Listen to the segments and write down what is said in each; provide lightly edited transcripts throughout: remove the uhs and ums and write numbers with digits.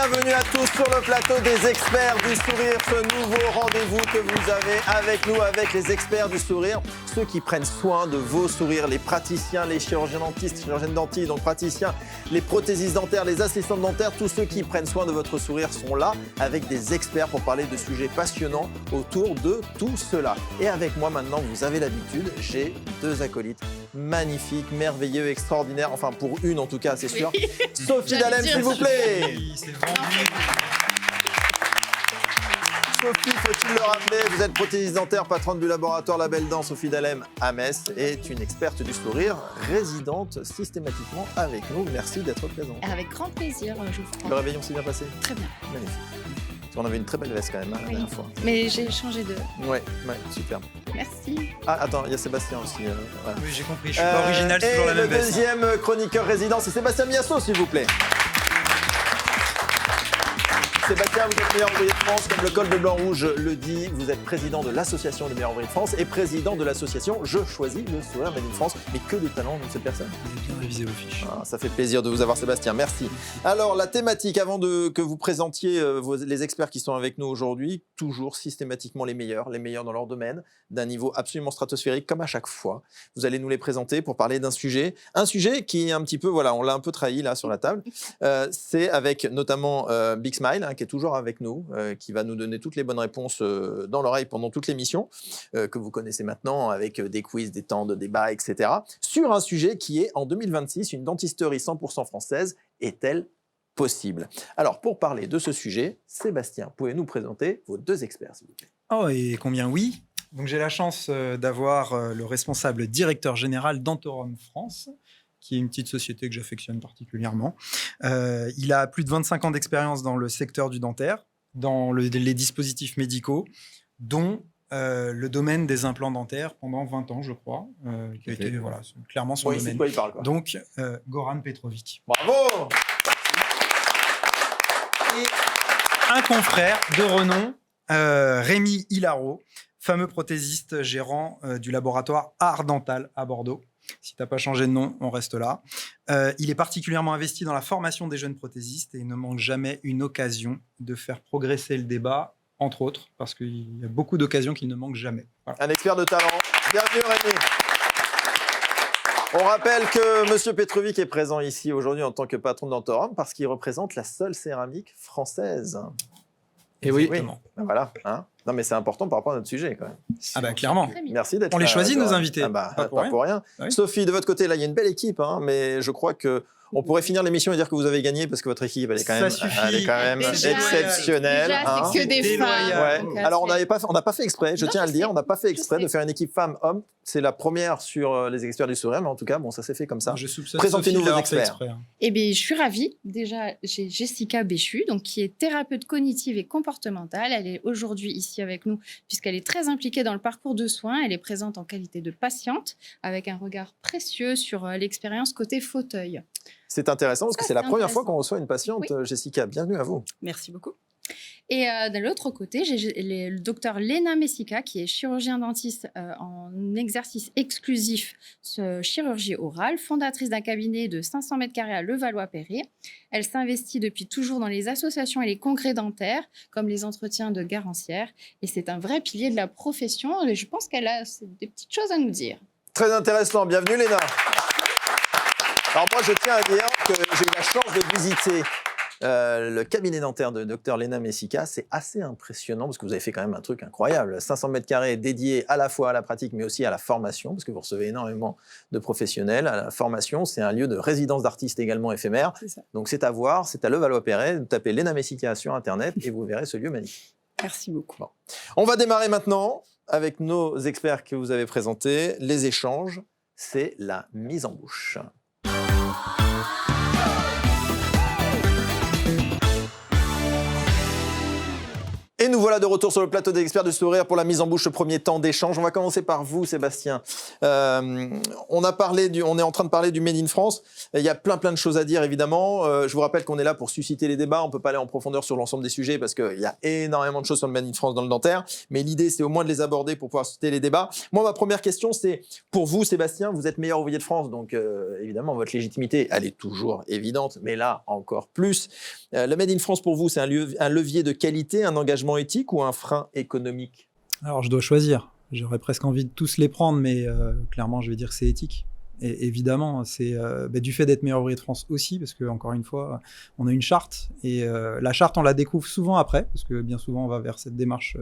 Bienvenue à tous sur le plateau des experts du sourire, ce nouveau rendez-vous que vous avez avec nous, avec les experts du sourire, ceux qui prennent soin de vos sourires, les praticiens, les chirurgiens dentistes, chirurgiennes dentistes, donc praticiens, les prothésistes dentaires, les assistants dentaires, tous ceux qui prennent soin de votre sourire sont là avec des experts pour parler de sujets passionnants autour de tout cela. Et avec moi maintenant, vous avez l'habitude, j'ai deux acolytes magnifiques, merveilleux, extraordinaires, enfin pour une en tout cas, c'est sûr. Oui. Sophie Dalem, s'il vous plaît. Oui, c'est vendu. Sophie, faut-il le rappeler, vous êtes prothésiste dentaire, patronne du laboratoire La Belle Dent. Sophie Dalem à Metz est une experte du sourire, résidente systématiquement avec nous. Merci d'être présente. Avec grand plaisir, Geoffroy. Le réveillon s'est bien passé? Très bien. Magnifique. On avait une très belle veste quand même, la dernière fois. Mais j'ai changé de... Ouais, super. Merci. Ah, attends, il y a Sébastien aussi. Voilà. Oui, j'ai compris, je suis pas original, c'est toujours la même Et le veste. deuxième chroniqueur résident, c'est Sébastien Miasso, s'il vous plaît. Sébastien, vous êtes meilleur ouvrier de France, comme le col de blanc-rouge le dit. Vous êtes président de l'association des meilleurs ouvriers de France et président de l'association Je choisis le sourire Made in France. Mais que de talent dans cette personne. Vous avez bien révisé vos fiches. Ah, ça fait plaisir de vous avoir, Sébastien. Merci. Alors, la thématique, avant que vous présentiez les experts qui sont avec nous aujourd'hui, toujours systématiquement les meilleurs dans leur domaine, d'un niveau absolument stratosphérique, comme à chaque fois. Vous allez nous les présenter pour parler d'un sujet qui est un petit peu, voilà, on l'a un peu trahi là sur la table. C'est avec notamment Big Smile, qui est toujours avec nous, qui va nous donner toutes les bonnes réponses dans l'oreille pendant toute l'émission, que vous connaissez maintenant avec des quiz, des temps de débat, etc. Sur un sujet qui est, en 2026, une dentisterie 100% française est-elle possible? Alors, pour parler de ce sujet, Sébastien, pouvez-nous présenter vos deux experts, s'il vous plaît? Oh, et combien oui. Donc j'ai la chance d'avoir le responsable directeur général d'Antorum France, qui est une petite société que j'affectionne particulièrement. Il a plus de 25 ans d'expérience dans le secteur du dentaire, dans les dispositifs médicaux, dont le domaine des implants dentaires pendant 20 ans, je crois, qui a été c'est clairement son Oui, c'est domaine. de quoi il parle, quoi. Donc, Goran Petrovic. Bravo! Et un confrère de renom, Rémi Hilaro, fameux prothésiste gérant du laboratoire Art Dental à Bordeaux. Si tu n'as pas changé de nom, on reste là. Il est particulièrement investi dans la formation des jeunes prothésistes et il ne manque jamais une occasion de faire progresser le débat, entre autres, parce qu'il y a beaucoup d'occasions qu'il ne manque jamais. Voilà. Un expert de talent. Bienvenue, Rémi. On rappelle que M. Petrovic est présent ici aujourd'hui en tant que patron d'Antorum parce qu'il représente la seule céramque française. Et oui. Exactement. Ben voilà. Hein, non, mais c'est important par rapport à notre sujet, quand même. Ah bah clairement. Merci d'être là. On les choisit, nos invités. Ah bah, pas pour rien. Oui. Sophie, de votre côté, là, il y a une belle équipe, mais je crois qu'on pourrait finir l'émission et dire que vous avez gagné parce que votre équipe, elle est quand même exceptionnelle. Déjà, c'est que des femmes. Ouais. Alors, on n'a pas fait exprès, je tiens à le dire, on n'a pas fait exprès de faire une équipe femmes-hommes. C'est la première sur les experts du sourire, mais en tout cas, bon, ça s'est fait comme ça. Présentez-nous vos experts. Eh bien, je suis ravie. Déjà, j'ai Jessica Béchu, donc, qui est thérapeute cognitive et comportementale. Elle est aujourd'hui ici avec nous, puisqu'elle est très impliquée dans le parcours de soins. Elle est présente en qualité de patiente, avec un regard précieux sur l'expérience côté fauteuil. C'est intéressant parce que c'est la première fois qu'on reçoit une patiente, oui. Jessica. Bienvenue à vous. Merci beaucoup. Et de l'autre côté, j'ai le docteur Léna Messica, qui est chirurgien dentiste en exercice exclusif chirurgie orale, fondatrice d'un cabinet de 500 m² à Levallois-Perret. Elle s'investit depuis toujours dans les associations et les congrès dentaires, comme les entretiens de Garancière. Et c'est un vrai pilier de la profession. Et je pense qu'elle a des petites choses à nous dire. Très intéressant. Bienvenue, Léna. Alors moi, je tiens à dire que j'ai eu la chance de visiter le cabinet dentaire de Dr Léna Messica. C'est assez impressionnant parce que vous avez fait quand même un truc incroyable. 500 m² dédiés à la fois à la pratique mais aussi à la formation parce que vous recevez énormément de professionnels. À la formation, c'est un lieu de résidence d'artistes également éphémère. Donc c'est à voir, c'est à Levallois-Perret. Vous tapez Léna Messica sur Internet et vous verrez ce lieu magnifique. Merci beaucoup. Bon. On va démarrer maintenant avec nos experts que vous avez présentés. Les échanges, c'est la mise en bouche. Et nous voilà voilà, de retour sur le plateau des experts du sourire pour la mise en bouche, le premier temps d'échange. On va commencer par vous, Sébastien. On est en train de parler du Made in France. Il y a plein de choses à dire, évidemment. Je vous rappelle qu'on est là pour susciter les débats. On ne peut pas aller en profondeur sur l'ensemble des sujets parce qu'il y a énormément de choses sur le Made in France dans le dentaire. Mais l'idée, c'est au moins de les aborder pour pouvoir susciter les débats. Moi, ma première question, c'est pour vous, Sébastien, vous êtes meilleur ouvrier de France. Donc, évidemment, votre légitimité, elle est toujours évidente. Mais là, encore plus. Le Made in France, pour vous, c'est un levier de qualité, un engagement éthique ou un frein économique? Alors, je dois choisir. J'aurais presque envie de tous les prendre, mais clairement, je vais dire que c'est éthique. Et évidemment, c'est du fait d'être meilleur ouvrier de France aussi, parce qu'encore une fois, on a une charte. Et la charte, on la découvre souvent après, parce que bien souvent, on va vers cette démarche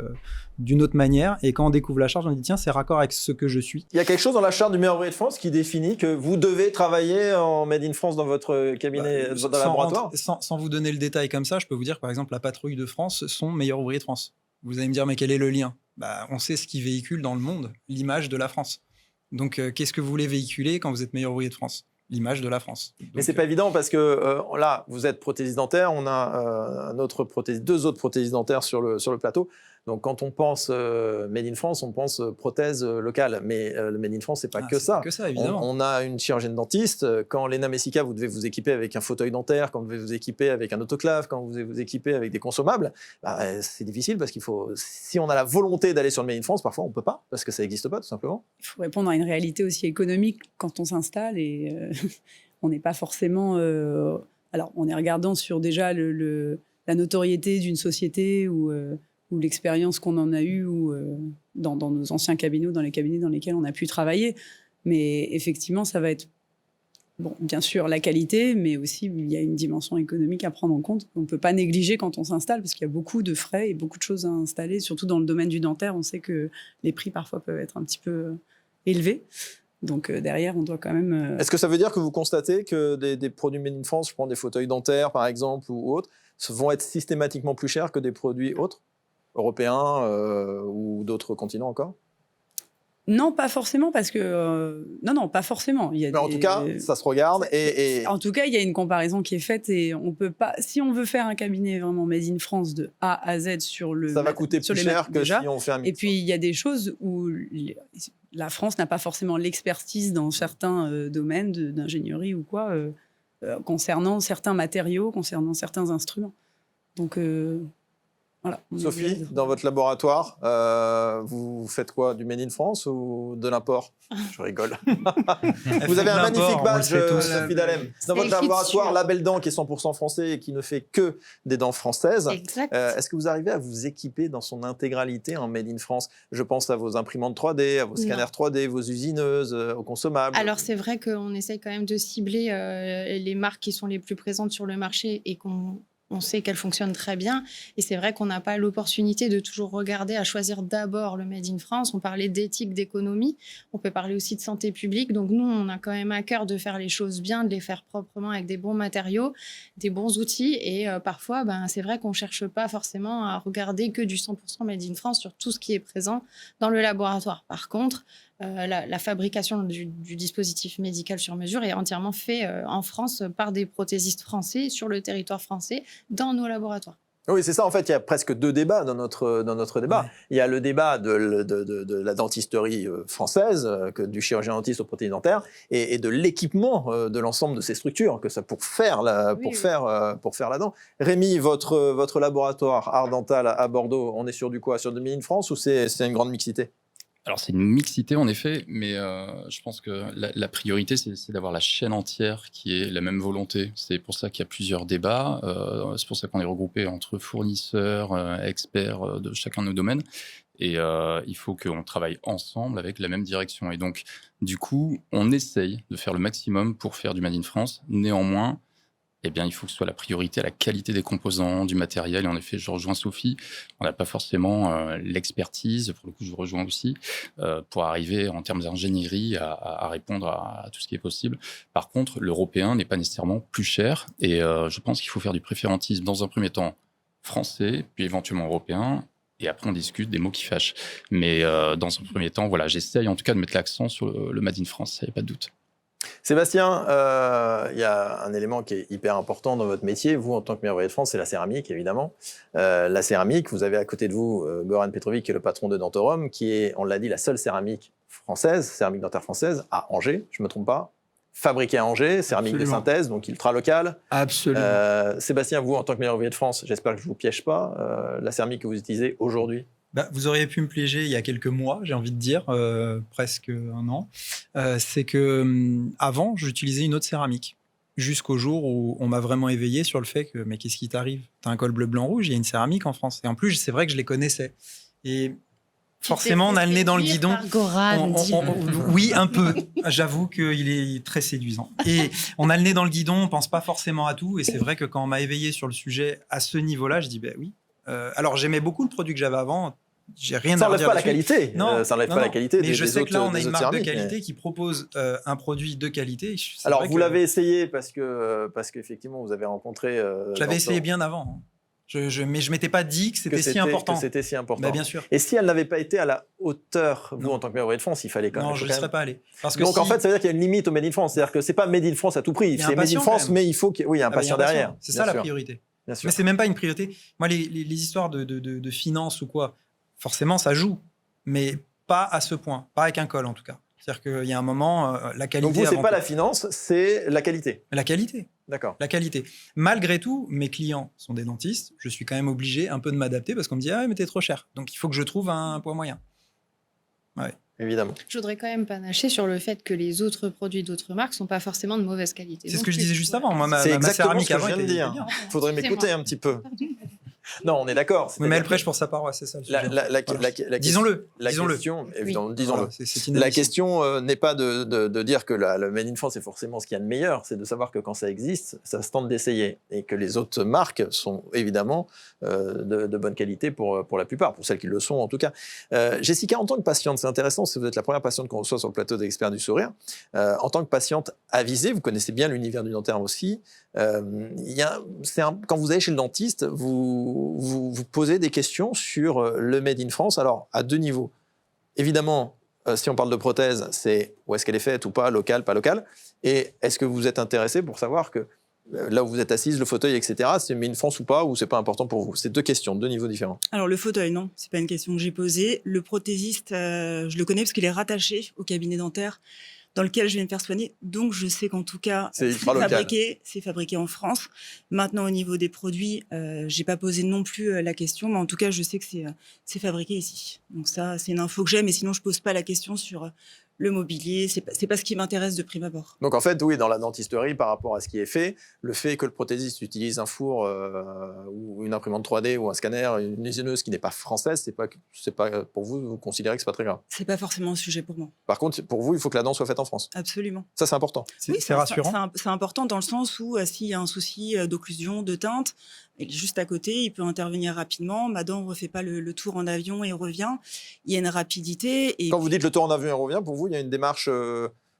d'une autre manière. Et quand on découvre la charte, on dit, tiens, c'est raccord avec ce que je suis. Il y a quelque chose dans la charte du meilleur ouvrier de France qui définit que vous devez travailler en Made in France dans votre cabinet, dans le laboratoire? Sans vous donner le détail comme ça, je peux vous dire que, par exemple, la patrouille de France sont meilleurs ouvriers de France. Vous allez me dire, mais quel est le lien? On sait ce qui véhicule dans le monde, l'image de la France. Donc, qu'est-ce que vous voulez véhiculer quand vous êtes meilleur ouvrier de France? L'image de la France. Donc, mais c'est pas évident parce que là, vous êtes prothésiste dentaire, on a deux autres prothésistes dentaires sur le plateau. Donc, quand on pense Made in France, on pense prothèse locale. Mais le Made in France, c'est pas que ça. Pas que ça, évidemment. On a une chirurgienne dentiste. Quand Lena Messica, vous devez vous équiper avec un fauteuil dentaire, quand vous devez vous équiper avec un autoclave, quand vous devez vous équiper avec des consommables, c'est difficile parce qu'il faut. Si on a la volonté d'aller sur le Made in France, parfois on peut pas parce que ça n'existe pas, tout simplement. Il faut répondre à une réalité aussi économique quand on s'installe et on n'est pas forcément. Alors, on est regardant sur déjà la notoriété d'une société ou l'expérience qu'on en a eue ou dans nos anciens cabinets, dans les cabinets dans lesquels on a pu travailler. Mais effectivement, ça va être, bien sûr, la qualité, mais aussi il y a une dimension économique à prendre en compte. On ne peut pas négliger quand on s'installe parce qu'il y a beaucoup de frais et beaucoup de choses à installer, surtout dans le domaine du dentaire. On sait que les prix parfois peuvent être un petit peu élevés. Donc derrière, on doit quand même... Est-ce que ça veut dire que vous constatez que des produits Made in France, je prends des fauteuils dentaires par exemple ou autres, vont être systématiquement plus chers que des produits autres, européens ou d'autres continents encore? Non, pas forcément, parce que... non, pas forcément. Mais en tout cas, ça se regarde. En tout cas, il y a une comparaison qui est faite et on peut pas... Si on veut faire un cabinet vraiment Made in France de A à Z sur le... Ça va coûter plus cher que si on fait un... Et puis, il y a des choses où la France n'a pas forcément l'expertise dans certains domaines d'ingénierie ou quoi, concernant certains matériaux, concernant certains instruments. Donc... Voilà. Sophie, dans votre laboratoire, vous faites quoi? Du Made in France ou de l'import? Je rigole. Vous avez un magnifique badge, Sophie Dalem. Dans votre laboratoire, Label Dent, qui est 100% français et qui ne fait que des dents françaises. Exact. Est-ce que vous arrivez à vous équiper dans son intégralité en Made in France? Je pense à vos imprimantes 3D, à vos scanners 3D, vos usineuses, aux consommables. Alors, c'est vrai qu'on essaye quand même de cibler les marques qui sont les plus présentes sur le marché et on sait qu'elles fonctionnent très bien. Et c'est vrai qu'on n'a pas l'opportunité de toujours regarder à choisir d'abord le Made in France. On parlait d'éthique, d'économie. On peut parler aussi de santé publique. Donc, nous, on a quand même à cœur de faire les choses bien, de les faire proprement avec des bons matériaux, des bons outils. Et parfois, c'est vrai qu'on ne cherche pas forcément à regarder que du 100% Made in France sur tout ce qui est présent dans le laboratoire. Par contre, la fabrication du dispositif médical sur mesure est entièrement fait en France par des prothésistes français sur le territoire français dans nos laboratoires. Oui, c'est ça. En fait, il y a presque deux débats dans notre débat. Ouais. Il y a le débat de la dentisterie française, du chirurgien dentiste aux prothèses dentaires, et de l'équipement de l'ensemble de ces structures, que ça pour faire la dent. Rémi, votre laboratoire Art Dental à Bordeaux, on est sur du quoi? Sur du Made in France ou c'est une grande mixité? Alors, c'est une mixité, en effet, mais je pense que la priorité, c'est d'avoir la chaîne entière qui ait la même volonté. C'est pour ça qu'il y a plusieurs débats. C'est pour ça qu'on est regroupé entre fournisseurs, experts de chacun de nos domaines. Et il faut qu'on travaille ensemble avec la même direction. Et donc, du coup, on essaye de faire le maximum pour faire du Made in France. Néanmoins, il faut que ce soit la priorité à la qualité des composants, du matériel. Et en effet, je rejoins Sophie, on n'a pas forcément l'expertise, pour le coup je rejoins aussi, pour arriver en termes d'ingénierie à répondre à tout ce qui est possible. Par contre, l'européen n'est pas nécessairement plus cher. Et je pense qu'il faut faire du préférentisme dans un premier temps français, puis éventuellement européen. Et après, on discute des mots qui fâchent. Mais dans un premier temps, voilà, j'essaye en tout cas de mettre l'accent sur le Made in France, il n'y a pas de doute. Sébastien, il y a un élément qui est hyper important dans votre métier. Vous, en tant que meilleur ouvrier de France, c'est la céramique, évidemment. La céramique, vous avez à côté de vous Goran Petrovic, qui est le patron de Dentorum, qui est, on l'a dit, la seule céramique française, céramique dentaire française, à Angers, je ne me trompe pas. Fabriquée à Angers, céramique Absolument. de synthèse, donc ultra locale. Absolument. Sébastien, vous, en tant que meilleur ouvrier de France, j'espère que je ne vous piège pas, la céramique que vous utilisez aujourd'hui. Vous auriez pu me piéger il y a quelques mois, j'ai envie de dire, presque un an. C'est que avant, j'utilisais une autre céramique. Jusqu'au jour où on m'a vraiment éveillé sur le fait que, mais qu'est-ce qui t'arrive? T'as un col bleu, blanc, rouge, il y a une céramique en France. Et en plus, c'est vrai que je les connaissais. Et forcément, on a le nez dans le guidon. Goran, Oui, un peu. J'avoue qu'il est très séduisant. Et on a le nez dans le guidon, on pense pas forcément à tout. Et c'est vrai que quand on m'a éveillé sur le sujet à ce niveau-là, je dis oui. Alors j'aimais beaucoup le produit que j'avais avant. J'ai rien Ça à n'enlève redire pas la dessus. qualité. Non, ça n'enlève non, pas non. la qualité. Mais je sais que là, on a des une autres marque de céramiques, qualité qui propose un produit de qualité. C'est Alors, vrai vous que l'avez essayé parce qu'effectivement, vous avez rencontré. Je l'avais essayé bien avant. Mais je ne m'étais pas dit que c'était si important. Que c'était si important. Bien sûr. Et si elle n'avait pas été à la hauteur, vous, Non. en tant que meilleur ouvrier de France, il fallait quand même. Non, je ne serais pas allé. Parce que Donc, en fait, ça veut dire qu'il y a une limite au Made in France. C'est-à-dire que c'est pas Made in France à tout prix. Il y a un C'est Made in patient, France, quand même. mais il faut qu'il y ait un patient derrière. C'est ça la priorité. Bien sûr. Mais c'est même pas une priorité. Moi, les histoires de finances ou quoi, forcément, ça joue. Mais pas à ce point. Pas avec un col, en tout cas. C'est-à-dire qu'il y a un moment, la qualité. Donc, vous, c'est avant pas tout. la finance, c'est la qualité. La qualité. D'accord. La qualité. Malgré tout, mes clients sont des dentistes. Je suis quand même obligé un peu de m'adapter parce qu'on me dit mais t'es trop cher. Donc il faut que je trouve un poids moyen. Ouais. Évidemment. Je voudrais quand même panacher sur le fait que les autres produits d'autres marques ne sont pas forcément de mauvaise qualité. C'est ce non que je plus. disais juste avant. Moi, C'est ma exactement céramique ce que je avant viens de était dire. bien. Il faudrait m'écouter Excusez-moi. un petit peu. Non, on est d'accord. Mais elle prêche pour sa paroisse, c'est ça le sujet. Disons-le. La Disons-le. question, Oui. évidemment, disons-le. Voilà, c'est La inadmissible. question n'est pas de dire que le Made in France est forcément ce qu'il y a de meilleur, c'est de savoir que quand ça existe, ça se tente d'essayer et que les autres marques sont évidemment de bonne qualité pour la plupart, pour celles qui le sont en tout cas. Jessica, en tant que patiente, c'est intéressant, si vous êtes la première patiente qu'on reçoit sur le plateau des Experts du Sourire, en tant que patiente avisée, vous connaissez bien l'univers du dentaire aussi, quand vous allez chez le dentiste, vous posez des questions sur le Made in France, alors à deux niveaux. Évidemment, si on parle de prothèse, c'est où est-ce qu'elle est faite ou pas, locale, pas locale. Et est-ce que vous êtes intéressé pour savoir que là où vous êtes assise, le fauteuil, etc., c'est Made in France ou pas, ou c'est pas important pour vous? C'est deux questions, deux niveaux différents. Alors le fauteuil, non, c'est pas une question que j'ai posée. Le prothésiste, je le connais parce qu'il est rattaché au cabinet dentaire dans lequel je vais me faire soigner. Donc je sais qu'en tout cas, C'est ultra local. c'est fabriqué en France. Maintenant au niveau des produits, j'ai pas posé non plus la question, mais en tout cas je sais que c'est fabriqué ici. Donc ça, c'est une info que j'ai, mais sinon je pose pas la question sur le mobilier. C'est pas ce qui m'intéresse de prime abord. Donc en fait, oui, dans la dentisterie, par rapport à ce qui est fait, le fait que le prothésiste utilise un four ou une imprimante 3D ou un scanner, une usineuse qui n'est pas française, c'est pas pour vous, vous considérez que c'est pas très grave. C'est pas forcément un sujet pour moi. Par contre, pour vous, il faut que la dent soit faite en France. Absolument. Ça, c'est important. Oui, C'est rassurant. C'est important dans le sens où s'il y a un souci d'occlusion, de teinte, il est juste à côté, il peut intervenir rapidement. Ma dent ne refait pas le tour en avion et revient. Il y a une rapidité. Et Quand vous dites le tour en avion et revient, pour vous, il y a une démarche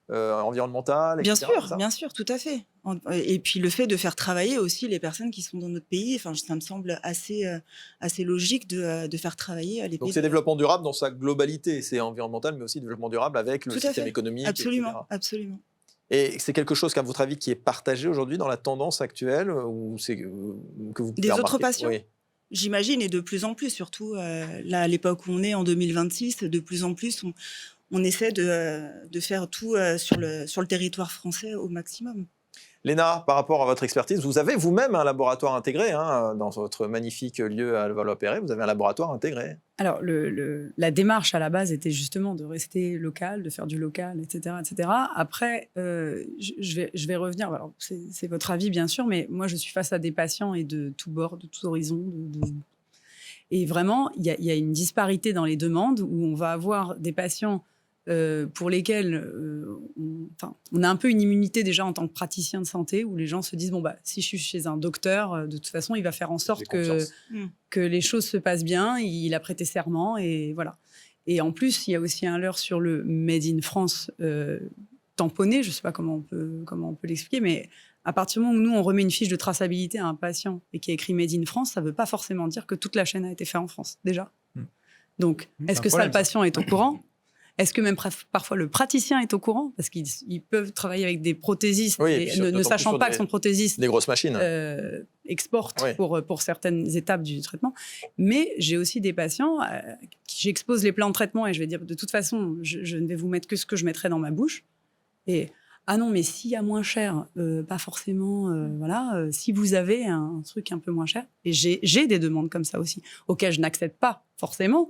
environnementale, bien etc., c'est ça bien sûr, tout à fait. Et puis le fait de faire travailler aussi les personnes qui sont dans notre pays, enfin, ça me semble assez logique de faire travailler les Donc pays. c'est développement durable dans sa globalité. C'est environnemental, mais aussi développement durable avec le Tout à système fait. économique, Absolument, etc. absolument. Et c'est quelque chose qu'à votre avis qui est partagé aujourd'hui dans la tendance actuelle ou c'est que vous Des pouvez autres remarquer? patients? Oui. J'imagine, et de plus en plus, surtout là, à l'époque où on est, en 2026, de plus en plus, on essaie de faire tout sur le territoire français au maximum. Léna, par rapport à votre expertise, vous avez vous-même un laboratoire intégré dans votre magnifique lieu à Levallois-Perret. Vous avez un laboratoire intégré. Alors, la démarche à la base était justement de rester local, de faire du local, etc. etc. Après, je vais revenir. Alors, c'est votre avis, bien sûr, mais moi, je suis face à des patients et de tous bords, de tous horizons. Et vraiment, il y a une disparité dans les demandes où on va avoir des patients pour lesquels on a un peu une immunité déjà en tant que praticien de santé, où les gens se disent si je suis chez un docteur, de toute façon, il va faire en sorte que les choses se passent bien, il a prêté serment, et voilà. Et en plus, il y a aussi un leurre sur le Made in France tamponné, je ne sais pas comment on peut l'expliquer, mais à partir du moment où nous, on remet une fiche de traçabilité à un patient et qui est écrit Made in France, ça ne veut pas forcément dire que toute la chaîne a été faite en France, déjà. Donc, est-ce que ça, le patient est au courant ? Est-ce que même parfois le praticien est au courant? Parce qu'ils peuvent travailler avec des prothésistes, Oui, et puis ne d'autant sachant plus pas sur que son prothésiste Des grosses machines. exporte Oui. pour certaines étapes du traitement. Mais j'ai aussi des patients qui j'expose les plans de traitement et je vais dire, de toute façon, je ne vais vous mettre que ce que je mettrai dans ma bouche. Et ah non, mais s'il y a moins cher, pas forcément, voilà, si vous avez un truc un peu moins cher. Et j'ai des demandes comme ça aussi, auxquelles je n'accède pas forcément.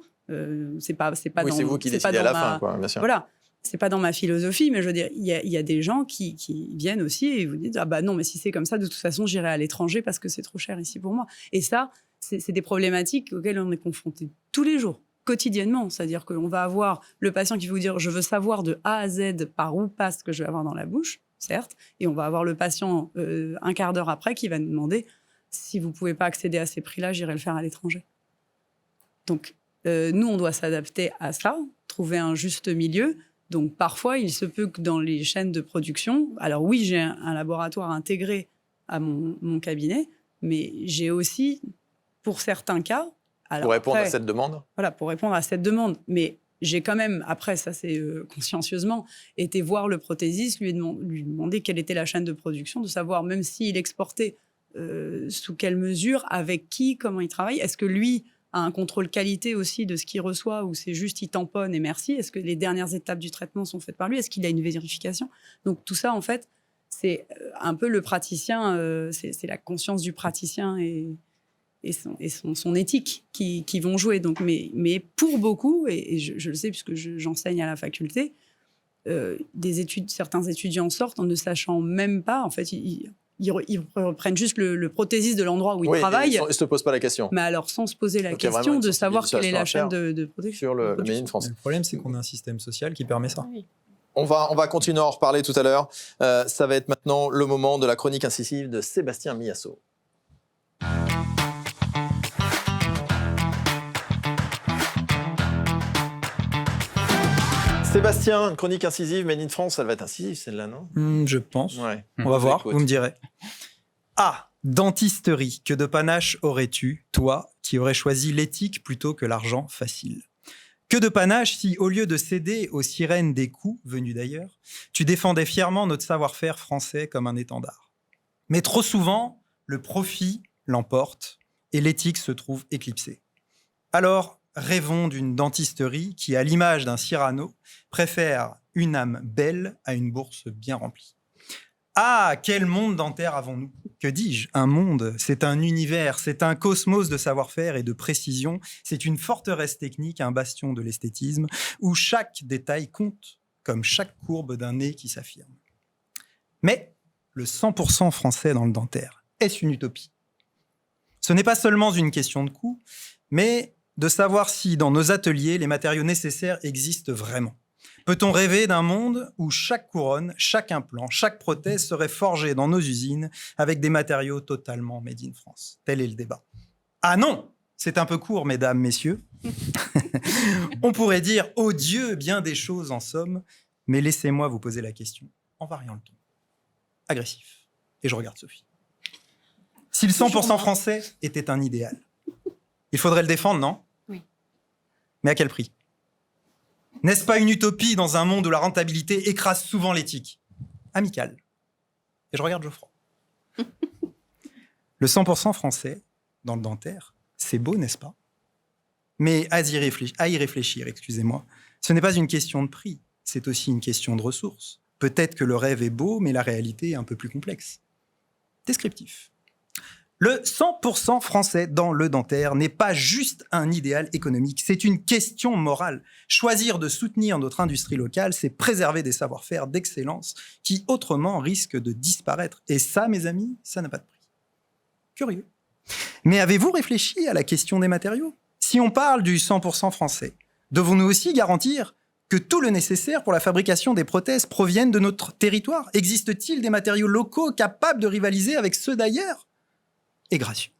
C'est pas Oui, dans, c'est vous qui c'est pas décidez à dans la ma- fin, quoi, bien sûr. Voilà, c'est pas dans ma philosophie, mais je veux dire, il y a des gens qui viennent aussi et vous disent, ah bah non, mais si c'est comme ça, de toute façon, j'irai à l'étranger parce que c'est trop cher ici pour moi. Et ça, c'est des problématiques auxquelles on est confronté tous les jours, quotidiennement. C'est-à-dire qu'on va avoir le patient qui va vous dire, je veux savoir de A à Z par où passe ce que je vais avoir dans la bouche, certes, et on va avoir le patient un quart d'heure après qui va nous demander, si vous pouvez pas accéder à ces prix-là, j'irai le faire à l'étranger. Donc, nous, on doit s'adapter à ça, trouver un juste milieu. Donc, parfois, il se peut que dans les chaînes de production, alors oui, j'ai un laboratoire intégré à mon cabinet, mais j'ai aussi, pour certains cas... Alors Pour répondre après, à cette demande. Voilà, pour répondre à cette demande. Mais j'ai quand même, après, ça c'est consciencieusement, été voir le prothésiste, lui demander quelle était la chaîne de production, de savoir même s'il exportait, sous quelle mesure, avec qui, comment il travaille. Est-ce que lui a un contrôle qualité aussi de ce qu'il reçoit ou c'est juste il tamponne et merci? Est-ce que les dernières étapes du traitement sont faites par lui? Est-ce qu'il a une vérification? Donc tout ça, en fait, c'est un peu le praticien, c'est la conscience du praticien et son éthique qui vont jouer. Donc, mais pour beaucoup, et je le sais puisque j'enseigne à la faculté, certains étudiants sortent en ne sachant même pas, en fait, ils reprennent juste le prothésiste de l'endroit où ils travaillent. Ils ne se posent pas la question. Mais alors, sans se poser la Donc, il y a vraiment question une de savoir quelle est la sensibilisation chaîne à de production. Sur le Made in France. Le problème, c'est qu'on a un système social qui permet ça. Oui. On va continuer à en reparler tout à l'heure. Ça va être maintenant le moment de la chronique incisive de Sébastien Miasso. Sébastien, une chronique incisive, Made in France, ça va être incisive celle-là, non? Je pense. Ouais. On va voir, Écoute. vous me direz. Ah, dentisterie, que de panache aurais-tu, toi, qui aurais choisi l'éthique plutôt que l'argent facile? Que de panache si, au lieu de céder aux sirènes des coûts venus d'ailleurs, tu défendais fièrement notre savoir-faire français comme un étendard. Mais trop souvent, le profit l'emporte et l'éthique se trouve éclipsée. Alors, rêvons d'une dentisterie qui, à l'image d'un Cyrano, préfère une âme belle à une bourse bien remplie. Ah, quel monde dentaire avons-nous? Que dis-je? Un monde, c'est un univers, c'est un cosmos de savoir-faire et de précision, c'est une forteresse technique, un bastion de l'esthétisme, où chaque détail compte, comme chaque courbe d'un nez qui s'affirme. Mais le 100% français dans le dentaire, est-ce une utopie? Ce n'est pas seulement une question de coût, mais de savoir si, dans nos ateliers, les matériaux nécessaires existent vraiment. Peut-on rêver d'un monde où chaque couronne, chaque implant, chaque prothèse serait forgée dans nos usines avec des matériaux totalement made in France? Tel est le débat. Ah non, c'est un peu court, mesdames, messieurs. On pourrait dire « Oh Dieu, bien des choses en somme », mais laissez-moi vous poser la question en variant le ton. Agressif. Et je regarde Sophie. Si le 100% français était un idéal, il faudrait le défendre, non? Oui. Mais à quel prix? N'est-ce pas une utopie dans un monde où la rentabilité écrase souvent l'éthique? Amical. Et je regarde Geoffroy. Le 100% français, dans le dentaire, c'est beau, n'est-ce pas? Mais à y réfléchir, excusez-moi, ce n'est pas une question de prix, c'est aussi une question de ressources. Peut-être que le rêve est beau, mais la réalité est un peu plus complexe. Descriptif. Le 100% français dans le dentaire n'est pas juste un idéal économique, c'est une question morale. Choisir de soutenir notre industrie locale, c'est préserver des savoir-faire d'excellence qui autrement risquent de disparaître. Et ça, mes amis, ça n'a pas de prix. Curieux. Mais avez-vous réfléchi à la question des matériaux? Si on parle du 100% français, devons-nous aussi garantir que tout le nécessaire pour la fabrication des prothèses provienne de notre territoire? Existe-t-il des matériaux locaux capables de rivaliser avec ceux d'ailleurs? Et gracieux.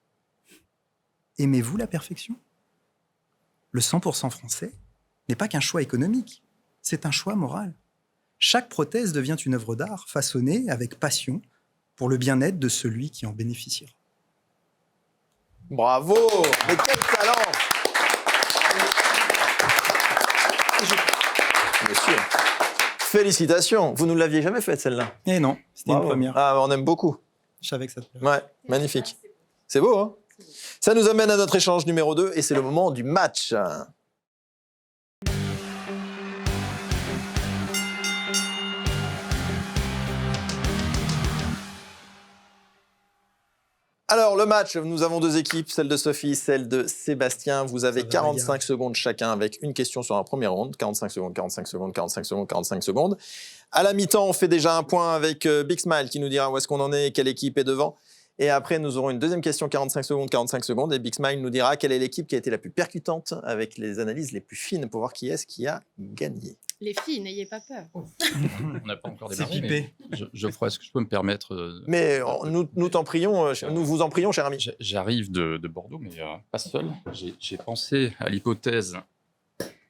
Aimez-vous la perfection? Le 100% français n'est pas qu'un choix économique, c'est un choix moral. Chaque prothèse devient une œuvre d'art façonnée avec passion pour le bien-être de celui qui en bénéficiera. Bravo! Mais quel talent! monsieur. Félicitations. Vous ne l'aviez jamais faite, celle-là. Et non, c'était une Bravo. première. Ah, on aime beaucoup. Je savais que ça te plairait. Ouais, magnifique. C'est beau, hein? Ça nous amène à notre échange numéro 2 et c'est le moment du match. Alors, le match, nous avons deux équipes, celle de Sophie, celle de Sébastien. Vous avez Ça va 45 bagarrer. secondes chacun avec une question sur la première ronde. 45 secondes, 45 secondes, 45 secondes, 45 secondes. À la mi-temps, on fait déjà un point avec Big Smile qui nous dira où est-ce qu'on en est et quelle équipe est devant. Et après, nous aurons une deuxième question, 45 secondes. Et Big Smile nous dira quelle est l'équipe qui a été la plus percutante avec les analyses les plus fines pour voir qui est-ce qui a gagné. Les filles, n'ayez pas peur. On n'a pas encore C'est démarré. pipé. Mais Geoffroy, est-ce que je peux me permettre Mais nous t'en prions, nous vous en prions, cher ami. J'arrive de Bordeaux, mais pas seul. J'ai pensé à l'hypothèse.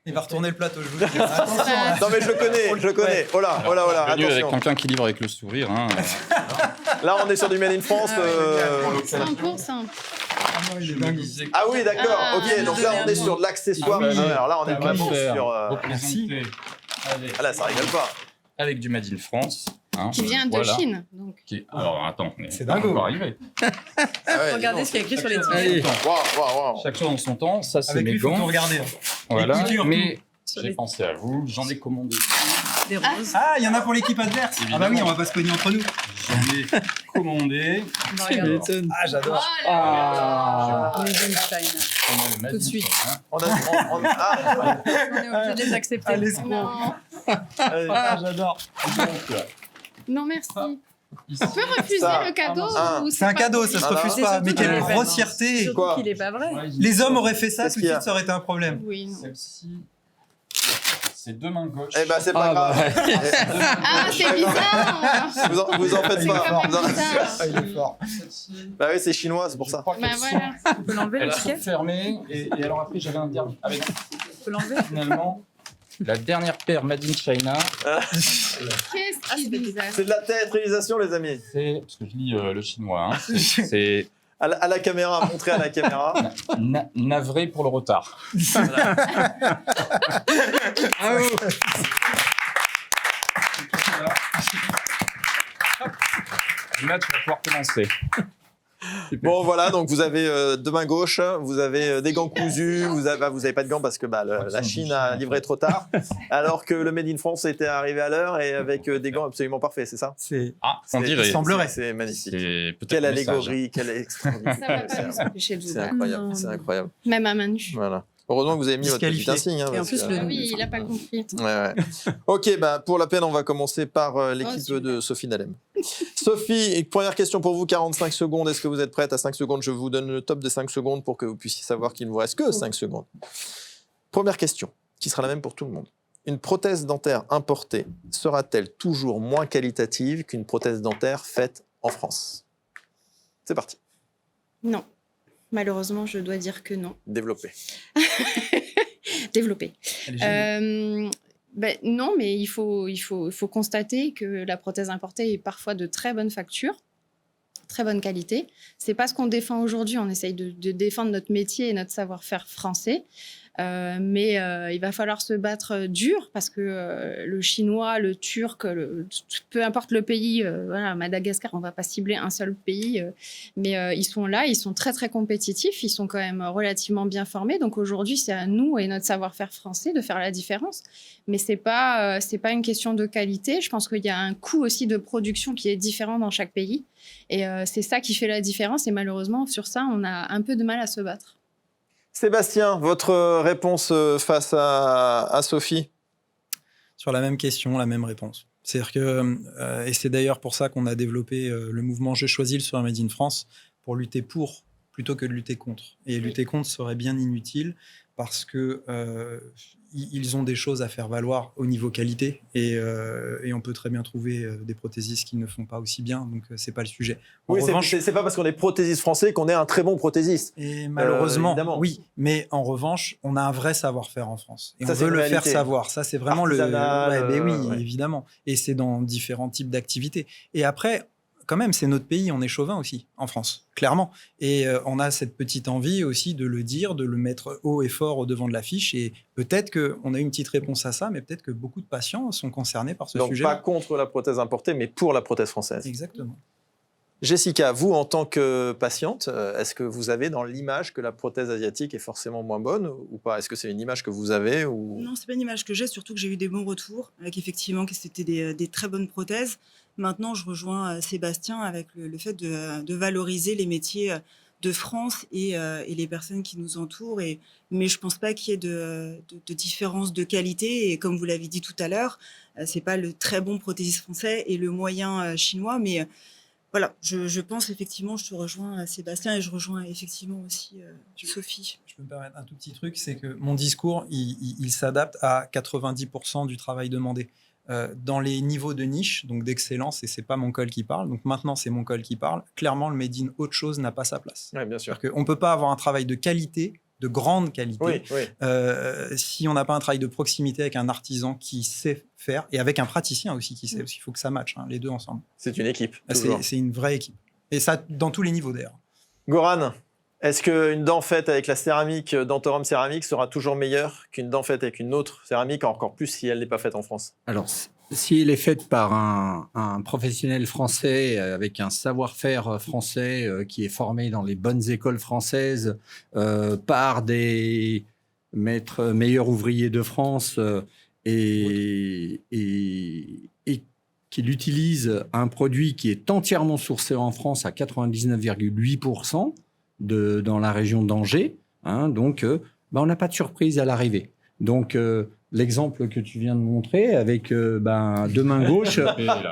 Il va retourner le plateau, je vous le dis. Attention, hein. Non mais je le connais. Oh là, oh là, oh là, Venu avec attention. quelqu'un qui livre avec le sourire. Hein. Là, on est sur du Made in France. 100%. Je me disais que Ah oui, d'accord. Ah, ok, donc là, on est sur de l'accessoire. Ah oui. Alors là, on est vraiment faire sur. représenter avec, Ah là, ça rigole pas. avec du Made in France. Hein, Qui vient de voilà. Chine. Donc. Alors attends, mais C'est on dingo. va arriver. Ah ouais, Regardez dis ce qu'il y a écrit sur les donc. Allez. tickets. Waouh. Chaque chose en son temps. Ça, c'est Avec mes lui, il faut tout gants. regarder. hein. Voilà. Les coutures, Mais Sur j'ai les- pensé à vous. J'en ai commandé. Des roses. Ah, il y en a pour l'équipe adverse. Ah bah oui, on va pas se cogner entre nous. J'en ai commandé. Bah, regardez. Ah, j'adore. Made in China. On a le Made Tout de in suite. China. On a. Ah, On est obligé de les accepter. Ah, l'escroc. Non, Ah, j'adore. Donc, non merci. ici, On peut refuser Ça. le cadeau Ah. ou C'est un pas cadeau, ça se Ah, non. refuse C'est pas. surtout Mais qu'il quelle est pas- grossièreté. Surtout Quoi qu'il est pas vrai. ouais, Les hommes auraient fait ça, Qu'est-ce tout de qu'il y a suite, ça aurait été un problème. Oui, non. Celle-ci, c'est deux mains gauches. eh ben, c'est pas grave. Ah, c'est bizarre. Vous en faites C'est pas. quand même Vous en- bizarre. Ah, il est fort. Celle-ci, Bah oui, c'est chinois, c'est pour je ça. crois Bah qu'elles voilà. On peut l'enlever sont, le elles sont ticket fermées. Et alors après, j'avais un dernier. Avec On peut l'enlever finalement la dernière paire Made in China. Qu'est-ce qui est bizarre. C'est de la théâtralisation, les amis. C'est parce que je lis le chinois. Hein, c'est À la caméra, montrer à la caméra. navré pour le retard. Le match va pouvoir commencer. Bon, voilà, donc vous avez deux mains gauches, vous avez des gants cousus, vous avez pas de gants parce que la Chine a livré trop tard, alors que le Made in France était arrivé à l'heure et avec des gants absolument parfaits, c'est ça? C'est Ah, on C'est- dirait. il semblerait. C'est magnifique. C'est peut-être Quelle le message. allégorie, quelle extraordinaire. Ça va pas nous empêcher de vous C'est battre. incroyable, Non, c'est non. incroyable. Même à main nue. Voilà. Heureusement que vous avez mis votre petit Disqualifié. insigne. Hein, Et en parce plus, que- le- Ah oui, il a pas compris. Ouais. Ok, bah, pour la peine, on va commencer par l'équipe super. de Sophie Nalem. Sophie, une première question pour vous, 45 secondes. Est-ce que vous êtes prête à 5 secondes? Je vous donne le top de 5 secondes pour que vous puissiez savoir qu'il ne vous reste que 5 secondes. Première question, qui sera la même pour tout le monde. Une prothèse dentaire importée sera-t-elle toujours moins qualitative qu'une prothèse dentaire faite en France? C'est parti, Non. Malheureusement, je dois dire que non. développez. Développer. Elle est géniale. Non, mais il faut constater que la prothèse importée est parfois de très bonne facture, très bonne qualité. C'est pas ce qu'on défend aujourd'hui. On essaye de défendre notre métier et notre savoir-faire français. Mais il va falloir se battre dur parce que le chinois, le turc, peu importe le pays, voilà, Madagascar, on ne va pas cibler un seul pays, mais ils sont là, ils sont très très compétitifs, ils sont quand même relativement bien formés. Donc aujourd'hui, c'est à nous et notre savoir-faire français de faire la différence. Mais c'est pas une question de qualité. Je pense qu'il y a un coût aussi de production qui est différent dans chaque pays. Et c'est ça qui fait la différence. Et malheureusement, sur ça, on a un peu de mal à se battre. Sébastien, votre réponse face à Sophie? Sur la même question, la même réponse. C'est-à-dire que, et c'est d'ailleurs pour ça qu'on a développé le mouvement Je choisis le soin Made in France, pour lutter pour plutôt que de lutter contre. Et lutter contre serait bien inutile parce que ils ont des choses à faire valoir au niveau qualité et on peut très bien trouver des prothésistes qui ne font pas aussi bien, donc c'est pas le sujet. En Oui, revanche, c'est pas parce qu'on est prothésiste français qu'on est un très bon prothésiste. et malheureusement, évidemment. oui. Mais en revanche, on a un vrai savoir-faire en France. Et Ça, on c'est veut une le réalité. faire savoir. Ça, c'est vraiment Artisanal, ouais, oui, ouais. évidemment. Et c'est dans différents types d'activités. Et après, quand même, c'est notre pays, on est chauvin aussi, en France, clairement. Et on a cette petite envie aussi de le dire, de le mettre haut et fort au devant de l'affiche. Et peut-être qu'on a une petite réponse à ça, mais peut-être que beaucoup de patients sont concernés par ce Donc sujet. pas contre la prothèse importée, mais pour la prothèse française. Exactement. Jessica, vous, en tant que patiente, est-ce que vous avez dans l'image que la prothèse asiatique est forcément moins bonne ou pas? Est-ce que c'est une image que vous avez ou... Non, c'est pas une image que j'ai, surtout que j'ai eu des bons retours, avec effectivement que c'était des très bonnes prothèses. Maintenant, je rejoins Sébastien avec le fait de valoriser les métiers de France et les personnes qui nous entourent. Mais je pense pas qu'il y ait de différence de qualité. Et comme vous l'avez dit tout à l'heure, c'est pas le très bon prothésiste français et le moyen chinois, mais voilà, je pense effectivement, je te rejoins Sébastien et je rejoins effectivement aussi Sophie. Je peux me permettre un tout petit truc, c'est que mon discours, il s'adapte à 90% du travail demandé. Dans les niveaux de niche, donc d'excellence, et c'est pas mon col qui parle, donc maintenant c'est mon col qui parle, clairement le made in autre chose n'a pas sa place. Oui, bien sûr. On ne peut pas avoir un travail de qualité, de grande qualité, Oui. si on n'a pas un travail de proximité avec un artisan qui sait faire, et avec un praticien aussi qui sait, parce qu'il faut que ça matche, les deux ensemble. C'est une équipe. toujours. C'est une vraie équipe. Et ça, dans tous les niveaux d'ailleurs. Goran, est-ce qu'une dent faite avec la céramique Dentorum céramique sera toujours meilleure qu'une dent faite avec une autre céramique, encore plus si elle n'est pas faite en France? Alors, si elle est faite par un professionnel français avec un savoir-faire français qui est formé dans les bonnes écoles françaises par des maîtres meilleurs ouvriers de France et qu'il utilise un produit qui est entièrement sourcé en France à 99,8% dans la région d'Angers, donc on n'a pas de surprise à l'arrivée. Donc, l'exemple que tu viens de montrer avec deux mains gauches,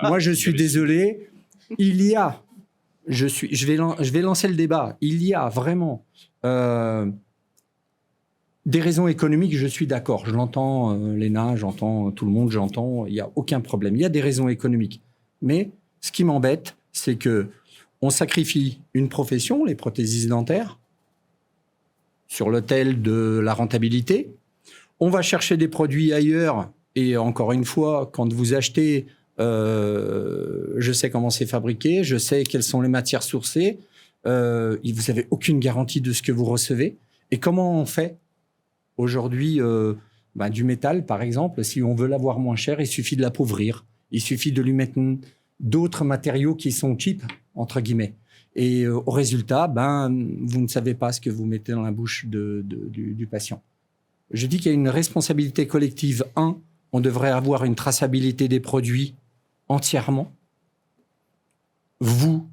moi je suis désolé, je vais lancer le débat, il y a vraiment des raisons économiques, je suis d'accord, je l'entends Léna, j'entends tout le monde, il n'y a aucun problème, il y a des raisons économiques. Mais ce qui m'embête, c'est que on sacrifie une profession, les prothésistes dentaires, sur l'autel de la rentabilité. On va chercher des produits ailleurs. Et encore une fois, quand vous achetez, je sais comment c'est fabriqué, je sais quelles sont les matières sourcées. Vous n'avez aucune garantie de ce que vous recevez. Et comment on fait aujourd'hui du métal, par exemple, si on veut l'avoir moins cher, il suffit de l'appauvrir. Il suffit de lui mettre d'autres matériaux qui sont cheap, entre guillemets. Et au résultat, vous ne savez pas ce que vous mettez dans la bouche du patient. Je dis qu'il y a une responsabilité collective. On devrait avoir une traçabilité des produits entièrement. Vous,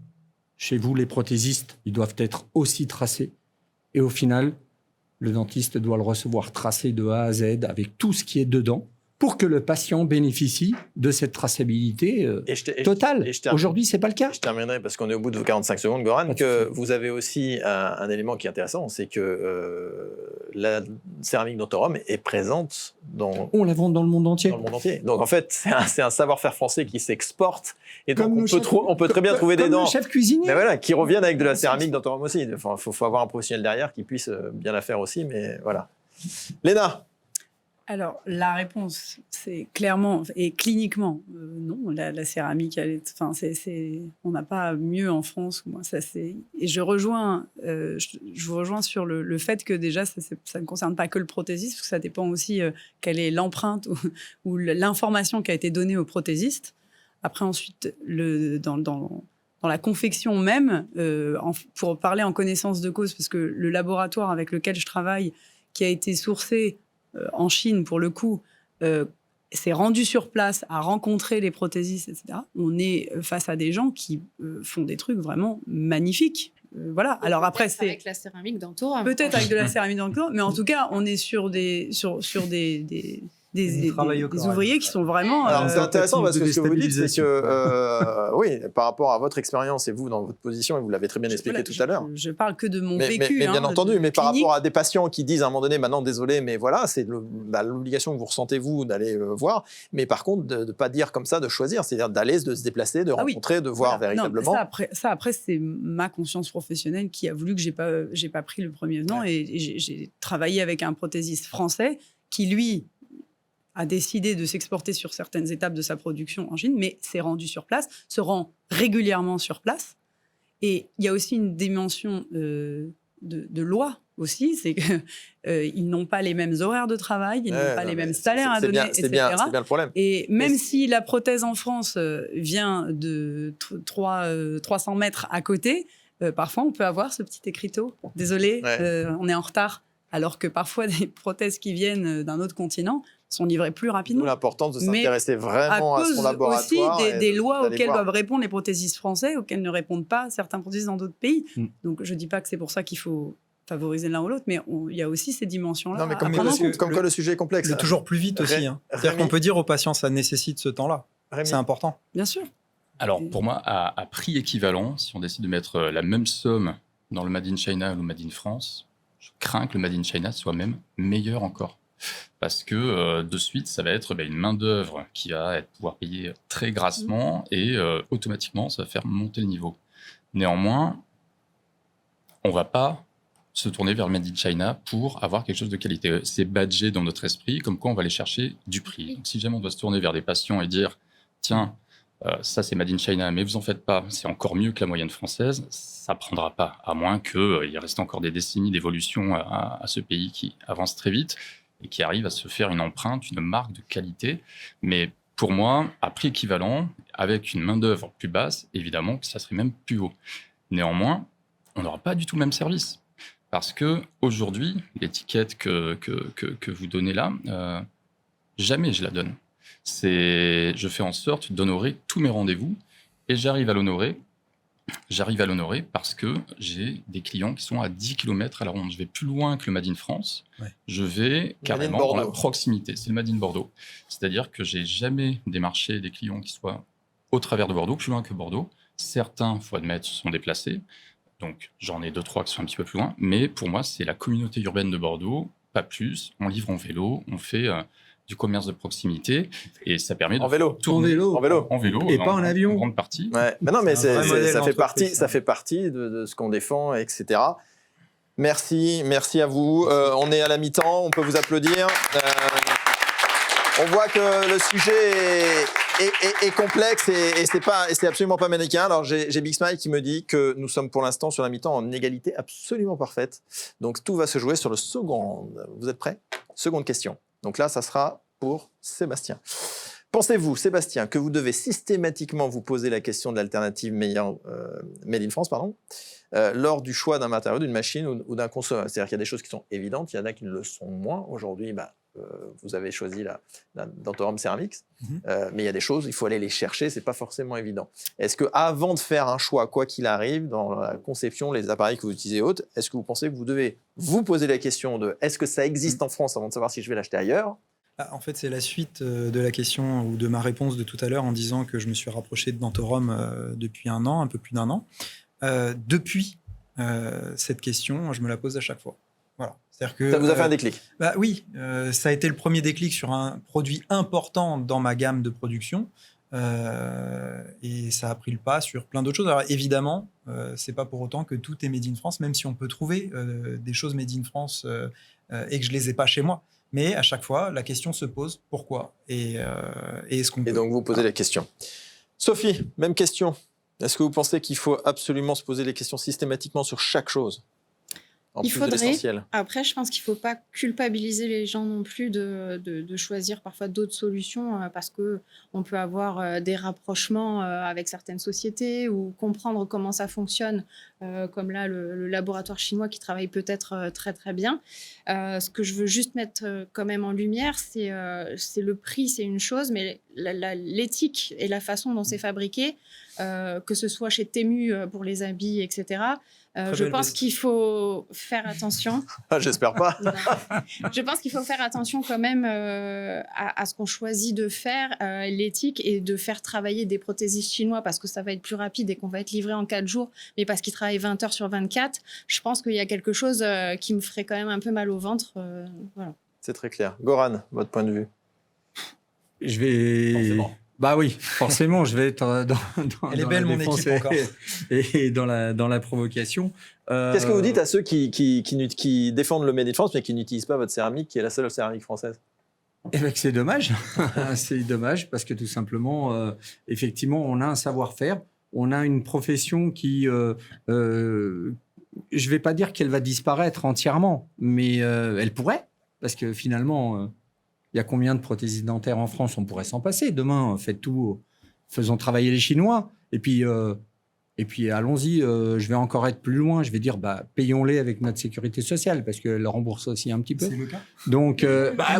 chez vous, les prothésistes, ils doivent être aussi tracés. Et au final, le dentiste doit le recevoir tracé de A à Z avec tout ce qui est dedans pour que le patient bénéficie de cette traçabilité totale. Aujourd'hui, ce n'est pas le cas. Je terminerai, parce qu'on est au bout de vos 45 secondes, Goran, que vous avez aussi un élément qui est intéressant, c'est que la céramique Dentorum est présente on la vend dans le monde entier. Dans le monde entier. Donc en fait, c'est un savoir-faire français qui s'exporte. Et donc on peut très bien trouver des dents. Comme le chef cuisinier. Mais voilà, qui reviennent avec de la céramique Dentorum aussi. Il faut avoir un professionnel derrière qui puisse bien la faire aussi, mais voilà. Léna. Alors, la réponse, c'est clairement et cliniquement, non, la céramique, on n'a pas mieux en France. Moi, et je vous rejoins sur le fait que déjà, ça ne concerne pas que le prothésiste, parce que ça dépend aussi quelle est l'empreinte ou l'information qui a été donnée au prothésiste. Après, ensuite, dans la confection même, pour parler en connaissance de cause, parce que le laboratoire avec lequel je travaille, qui a été sourcé en Chine, pour le coup, s'est rendu sur place, a rencontré les prothésistes, etc. On est face à des gens qui font des trucs vraiment magnifiques. Voilà. Alors après, c'est avec la céramique Dentorum. Peut-être avec de la céramique Dentorum, mais en tout cas, on est sur des ouvriers qui sont vraiment. Alors c'est intéressant parce que ce que vous dites, c'est que oui, par rapport à votre expérience et vous dans votre position, et vous l'avez très bien expliqué tout à l'heure. Je parle que de mon vécu. Mais bien entendu, mais par rapport à des patients qui disent à un moment donné, maintenant désolé, mais voilà, c'est l'obligation que vous ressentez vous d'aller voir. Mais par contre, de ne pas dire comme ça, de choisir, c'est-à-dire d'aller, de se déplacer, de rencontrer, de voir véritablement. Non, ça après, c'est ma conscience professionnelle qui a voulu que j'ai pas pris le premier venant et j'ai travaillé avec un prothésiste français qui lui a décidé de s'exporter sur certaines étapes de sa production en Chine, mais s'est rendu sur place, se rend régulièrement sur place. Et il y a aussi une dimension de loi aussi, c'est qu'ils n'ont pas les mêmes horaires de travail, ils n'ont pas les mêmes salaires à donner, etc. C'est bien le problème. Et même si la prothèse en France vient de 300 mètres à côté, parfois on peut avoir ce petit écriteau. Désolé, on est en retard. Alors que parfois des prothèses qui viennent d'un autre continent sont livrées plus rapidement. D'où l'importance de s'intéresser vraiment à son laboratoire. Aussi des lois auxquelles doivent répondre les prothésistes français, auxquelles ne répondent pas certains prothésistes dans d'autres pays. Donc je ne dis pas que c'est pour ça qu'il faut favoriser l'un ou l'autre, mais il y a aussi ces dimensions-là. Non, mais comme quoi le sujet est complexe. Mais toujours plus vite aussi. C'est-à-dire qu'on peut dire aux patients, ça nécessite ce temps-là. C'est important. Bien sûr. Alors pour moi, à prix équivalent, si on décide de mettre la même somme dans le Made in China ou le Made in France, je crains que le Made in China soit même meilleur encore. Parce que de suite, ça va être une main-d'œuvre qui va pouvoir payer très grassement et automatiquement, ça va faire monter le niveau. Néanmoins, on ne va pas se tourner vers le Made in China pour avoir quelque chose de qualité. C'est badgé dans notre esprit, comme quoi on va aller chercher du prix. Donc, si jamais on doit se tourner vers des patients et dire « Tiens, ça c'est Made in China, mais vous en faites pas, c'est encore mieux que la moyenne française », ça ne prendra pas, à moins qu'il reste encore des décennies d'évolution à ce pays qui avance très vite et qui arrive à se faire une empreinte, une marque de qualité. Mais pour moi, à prix équivalent, avec une main-d'œuvre plus basse, évidemment que ça serait même plus haut. Néanmoins, on n'aura pas du tout le même service. Parce qu'aujourd'hui, l'étiquette que vous donnez là, jamais je la donne. Je fais en sorte d'honorer tous mes rendez-vous et j'arrive à l'honorer parce que j'ai des clients qui sont à 10 km à la ronde. Je vais plus loin que le Made in France. Ouais. Je vais carrément dans la proximité. C'est le Made in Bordeaux. C'est-à-dire que j'ai jamais démarché des clients qui soient au travers de Bordeaux, plus loin que Bordeaux. Certains, il faut admettre, sont déplacés. Donc, j'en ai 2-3 qui sont un petit peu plus loin. Mais pour moi, c'est la communauté urbaine de Bordeaux, pas plus. On livre en vélo, on fait du commerce de proximité et ça permet de tourner en vélo et pas en avion. En grande partie. Ouais. Mais non, mais ça fait partie de ce qu'on défend, etc. Merci à vous. On est à la mi-temps, on peut vous applaudir. On voit que le sujet est complexe et c'est absolument pas manichéen. Alors j'ai Big Smile qui me dit que nous sommes pour l'instant sur la mi-temps en égalité absolument parfaite. Donc tout va se jouer sur le second round. Vous êtes prêts? Seconde question. Donc là, ça sera pour Sébastien. Pensez-vous, Sébastien, que vous devez systématiquement vous poser la question de l'alternative Made in France, lors du choix d'un matériau, d'une machine ou d'un consommateur? C'est-à-dire qu'il y a des choses qui sont évidentes, il y en a qui ne le sont moins. Aujourd'hui, vous avez choisi la Dentorum Ceramics, mais il y a des choses, il faut aller les chercher, c'est pas forcément évident. Est-ce qu'avant de faire un choix, quoi qu'il arrive, dans la conception, les appareils que vous utilisez et autres, est-ce que vous pensez que vous devez vous poser la question de est-ce que ça existe en France avant de savoir si je vais l'acheter ailleurs? En fait, c'est la suite de la question ou de ma réponse de tout à l'heure en disant que je me suis rapproché de Dentorum depuis un an, un peu plus d'un an. Depuis cette question, je me la pose à chaque fois. Voilà. C'est-à-dire que, ça vous a fait un déclic? Oui, ça a été le premier déclic sur un produit important dans ma gamme de production. Et ça a pris le pas sur plein d'autres choses. Alors évidemment, c'est pas pour autant que tout est Made in France, même si on peut trouver des choses Made in France et que je les ai pas chez moi. Mais à chaque fois, la question se pose pourquoi et est-ce qu'on peut... Et donc vous posez la question. Sophie, même question. Est-ce que vous pensez qu'il faut absolument se poser les questions systématiquement sur chaque chose? Il faudrait. Après, je pense qu'il ne faut pas culpabiliser les gens non plus de choisir parfois d'autres solutions parce qu'on peut avoir des rapprochements avec certaines sociétés ou comprendre comment ça fonctionne, comme là le laboratoire chinois qui travaille peut-être très très bien. Ce que je veux juste mettre quand même en lumière, c'est le prix, c'est une chose, mais l'éthique et la façon dont c'est fabriqué, que ce soit chez Temu pour les habits, etc., je pense qu'il faut faire attention. J'espère pas. Je pense qu'il faut faire attention quand même à ce qu'on choisit de faire, l'éthique, et de faire travailler des prothésistes chinois parce que ça va être plus rapide et qu'on va être livré en 4 jours, mais parce qu'ils travaillent 20 heures sur 24. Je pense qu'il y a quelque chose qui me ferait quand même un peu mal au ventre. Voilà. C'est très clair. Goran, votre point de vue? Je vais... Forcément. Bah oui, forcément, je vais être dans Elle est belle, mon équipe, encore. Et dans la provocation. Qu'est-ce que vous dites à ceux qui défendent le Made in France, mais qui n'utilisent pas votre céramique, qui est la seule céramique française? Eh ben, c'est dommage. C'est dommage parce que tout simplement, effectivement, on a un savoir-faire, on a une profession qui, je ne vais pas dire qu'elle va disparaître entièrement, mais elle pourrait, parce que finalement, il y a combien de prothésistes dentaires en France? On pourrait s'en passer. Demain, faites tout, faisons travailler les Chinois. Et puis allons-y, je vais encore être plus loin. Je vais dire, payons-les avec notre sécurité sociale, parce qu'elle rembourse aussi un petit peu. C'est le cas. Donc,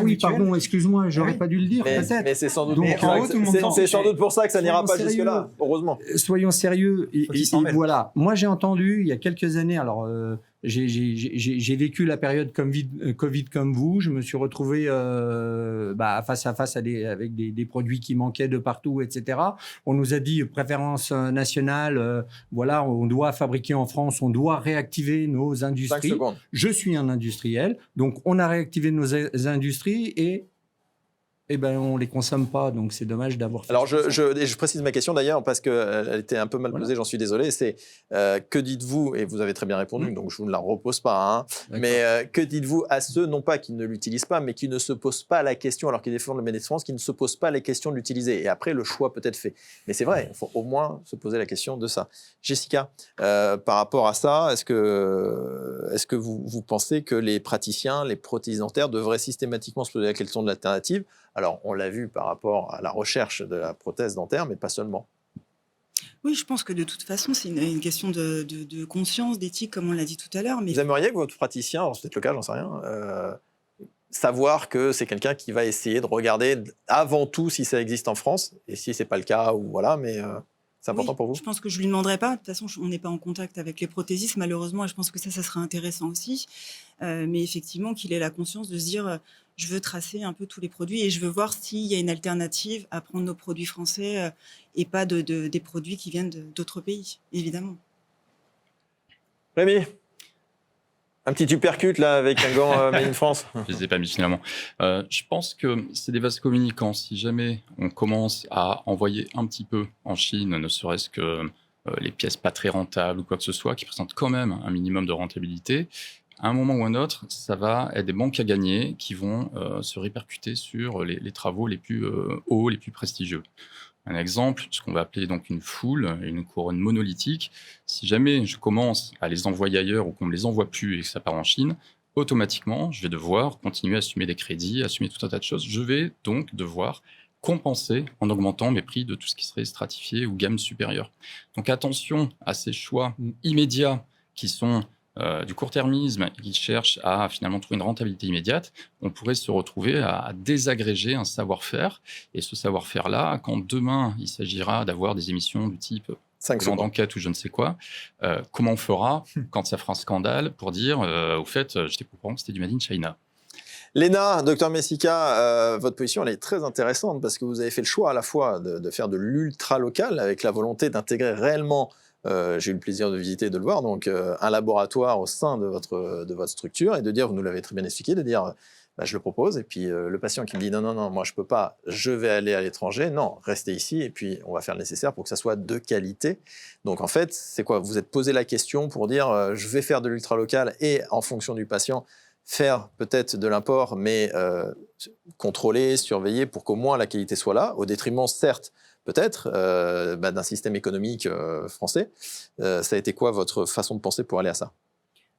oui, pardon, excuse-moi, j'aurais pas dû le dire, peut-être. Mais c'est sans doute, Donc, en haut, tout le monde s'en c'est sans doute pour ça que ça n'ira pas Soyons jusque-là, sérieux. heureusement. Soyons sérieux. Faut qu'ils s'en mêlent. Voilà. Moi, j'ai entendu il y a quelques années, alors j'ai vécu la période Covid comme vous. Je me suis retrouvé face à face avec des produits qui manquaient de partout, etc. On nous a dit préférence nationale, voilà, on doit fabriquer en France, on doit réactiver nos 5 industries. secondes. Je suis un industriel, donc on a réactivé nos industries et on les consomme pas, donc c'est dommage d'avoir fait Alors, ça. je précise ma question d'ailleurs parce qu'elle était un peu mal posée, j'en suis désolé. C'est que dites-vous, et vous avez très bien répondu, donc je vous ne la repose pas, hein, D'accord. mais que dites-vous à ceux, non pas qui ne l'utilisent pas, mais qui ne se posent pas la question, alors qu'ils défendent le Made in France, qui ne se posent pas les questions de l'utiliser. Et après, le choix peut être fait. Mais c'est vrai, il faut au moins se poser la question de ça. Jessica, par rapport à ça, est-ce que vous pensez que les praticiens, les prothésistes dentaires devraient systématiquement se poser la question de l'alternative? Alors, on l'a vu par rapport à la recherche de la prothèse dentaire, mais pas seulement. Oui, je pense que de toute façon, c'est une question de conscience, d'éthique, comme on l'a dit tout à l'heure. Mais Vous aimeriez que votre praticien, alors c'est peut-être le cas, j'en sais rien, savoir que c'est quelqu'un qui va essayer de regarder avant tout si ça existe en France, et si c'est pas le cas, ou voilà, mais c'est important oui, pour vous? je pense que je lui demanderai pas. De toute façon, on n'est pas en contact avec les prothésistes, malheureusement, et je pense que ça serait intéressant aussi. Mais effectivement, qu'il ait la conscience de se dire, je veux tracer un peu tous les produits et je veux voir s'il y a une alternative à prendre nos produits français et pas des produits qui viennent d'autres pays, évidemment. Rémi, un petit uppercut là avec un gant Made in France. Je les ai pas mis finalement. Je pense que c'est des vases communicants. Si jamais on commence à envoyer un petit peu en Chine, ne serait-ce que les pièces pas très rentables ou quoi que ce soit, qui présentent quand même un minimum de rentabilité, à un moment ou un autre, ça va être des manques à gagner qui vont se répercuter sur les travaux les plus hauts, les plus prestigieux. Un exemple, ce qu'on va appeler donc une foule, une couronne monolithique. Si jamais je commence à les envoyer ailleurs ou qu'on ne me les envoie plus et que ça part en Chine, automatiquement, je vais devoir continuer à assumer des crédits, assumer tout un tas de choses. Je vais donc devoir compenser en augmentant mes prix de tout ce qui serait stratifié ou gamme supérieure. Donc attention à ces choix immédiats qui sont du court-termisme qui cherchent à finalement trouver une rentabilité immédiate. On pourrait se retrouver à désagréger un savoir-faire. Et ce savoir-faire-là, quand demain il s'agira d'avoir des émissions du type 5 genre secondes. d'enquête ou je ne sais quoi, comment on fera quand ça fera un scandale pour dire au fait, j'étais pas au courant que c'était du Made in China. Léna, Dr Messika, votre position elle est très intéressante parce que vous avez fait le choix à la fois de faire de l'ultra local avec la volonté d'intégrer réellement, j'ai eu le plaisir de visiter et de le voir, donc un laboratoire au sein de votre structure et de dire, vous nous l'avez très bien expliqué, de dire je le propose et puis le patient qui me dit non, moi je peux pas, je vais aller à l'étranger, non, restez ici et puis on va faire le nécessaire pour que ça soit de qualité. Donc en fait, c'est quoi? Vous êtes posé la question pour dire je vais faire de l'ultra local et en fonction du patient, faire peut-être de l'import, mais contrôler, surveiller pour qu'au moins la qualité soit là, au détriment, certes, peut-être, d'un système économique français. Ça a été quoi votre façon de penser pour aller à ça?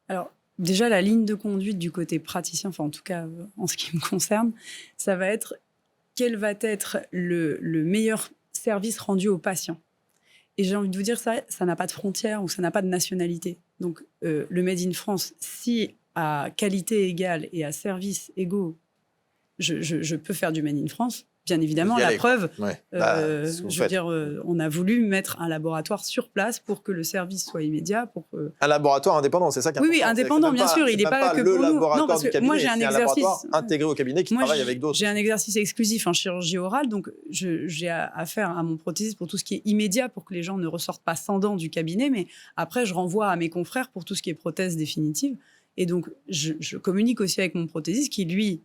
Alors, déjà, la ligne de conduite du côté praticien, enfin en tout cas en ce qui me concerne, ça va être quel va être le meilleur service rendu au patient. Et j'ai envie de vous dire, ça n'a pas de frontières ou ça n'a pas de nationalité. Donc, le Made in France, si à qualité égale et à service égaux, je peux faire du Made in France. Bien évidemment, Vous y la allez, preuve, Ouais. je veux dire, on a voulu mettre un laboratoire sur place pour que le service soit immédiat. Un laboratoire indépendant, c'est ça qui est Oui, important. indépendant, bien sûr. Il n'est pas que le pour nous. laboratoire Non, parce du que cabinet, moi, j'ai un c'est exercice laboratoire intégré au cabinet qui travaille avec d'autres. J'ai un exercice exclusif en chirurgie orale, donc j'ai affaire à mon prothésiste pour tout ce qui est immédiat, pour que les gens ne ressortent pas sans dents du cabinet. Mais après, je renvoie à mes confrères pour tout ce qui est prothèse définitive. Et donc, je communique aussi avec mon prothésiste qui, lui,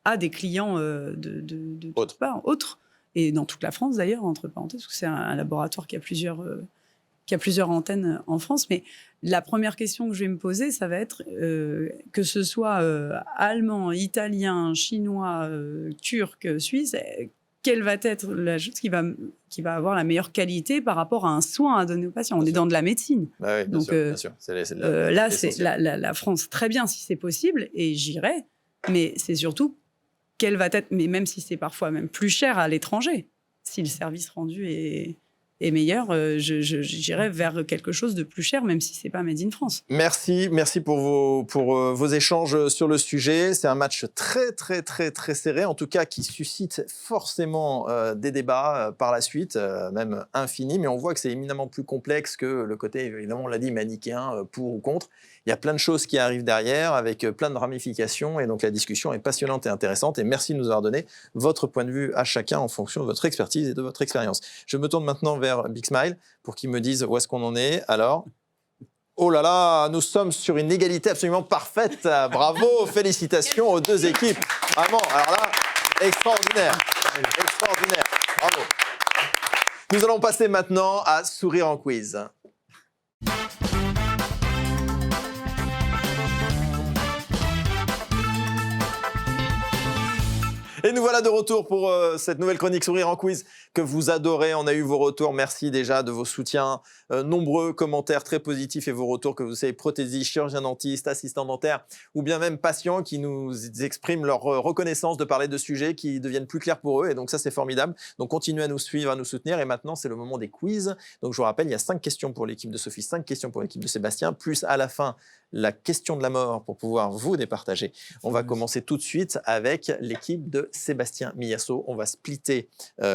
a des clients de toutes parts, autres, et dans toute la France d'ailleurs, entre parenthèses, parce que c'est un laboratoire qui a qu'il y a plusieurs antennes en France. Mais la première question que je vais me poser, ça va être que ce soit allemand, italien, chinois, turc, suisse, quelle va être la chose qui va avoir la meilleure qualité par rapport à un soin à donner aux patients. On est dans de la médecine. Bah oui, bien Donc, sûr, bien sûr. Là, c'est la France, très bien si c'est possible, et j'irai. Mais c'est surtout quelle va être, mais même si c'est parfois même plus cher à l'étranger, si le service rendu est meilleur, j'irai vers quelque chose de plus cher, même si c'est pas Made in France. Merci pour vos échanges sur le sujet. C'est un match très, très, très, très serré, en tout cas qui suscite forcément des débats par la suite, même infinis, mais on voit que c'est éminemment plus complexe que le côté, évidemment, on l'a dit, manichéen, pour ou contre. Il y a plein de choses qui arrivent derrière, avec plein de ramifications, et donc la discussion est passionnante et intéressante, et merci de nous avoir donné votre point de vue à chacun en fonction de votre expertise et de votre expérience. Je me tourne maintenant vers Big Smile pour qu'il me dise où est-ce qu'on en est. Alors, oh là là, nous sommes sur une égalité absolument parfaite. Bravo, félicitations aux deux équipes. Vraiment, alors là, extraordinaire. Extraordinaire. Bravo. Nous allons passer maintenant à Sourire en quiz. Et nous voilà de retour pour cette nouvelle chronique Sourire en quiz que vous adorez. On a eu vos retours. Merci déjà de vos soutiens. Nombreux commentaires très positifs et vos retours que vous savez, prothésistes, chirurgiens dentistes, assistants dentaires ou bien même patients qui nous expriment leur reconnaissance de parler de sujets qui deviennent plus clairs pour eux. Et donc ça, c'est formidable. Donc continuez à nous suivre, à nous soutenir. Et maintenant, c'est le moment des quiz. Donc je vous rappelle, il y a 5 questions pour l'équipe de Sophie, 5 questions pour l'équipe de Sébastien, plus à la fin la question de la mort pour pouvoir vous départager. On va commencer tout de suite avec l'équipe de Sébastien Millasso. On va splitter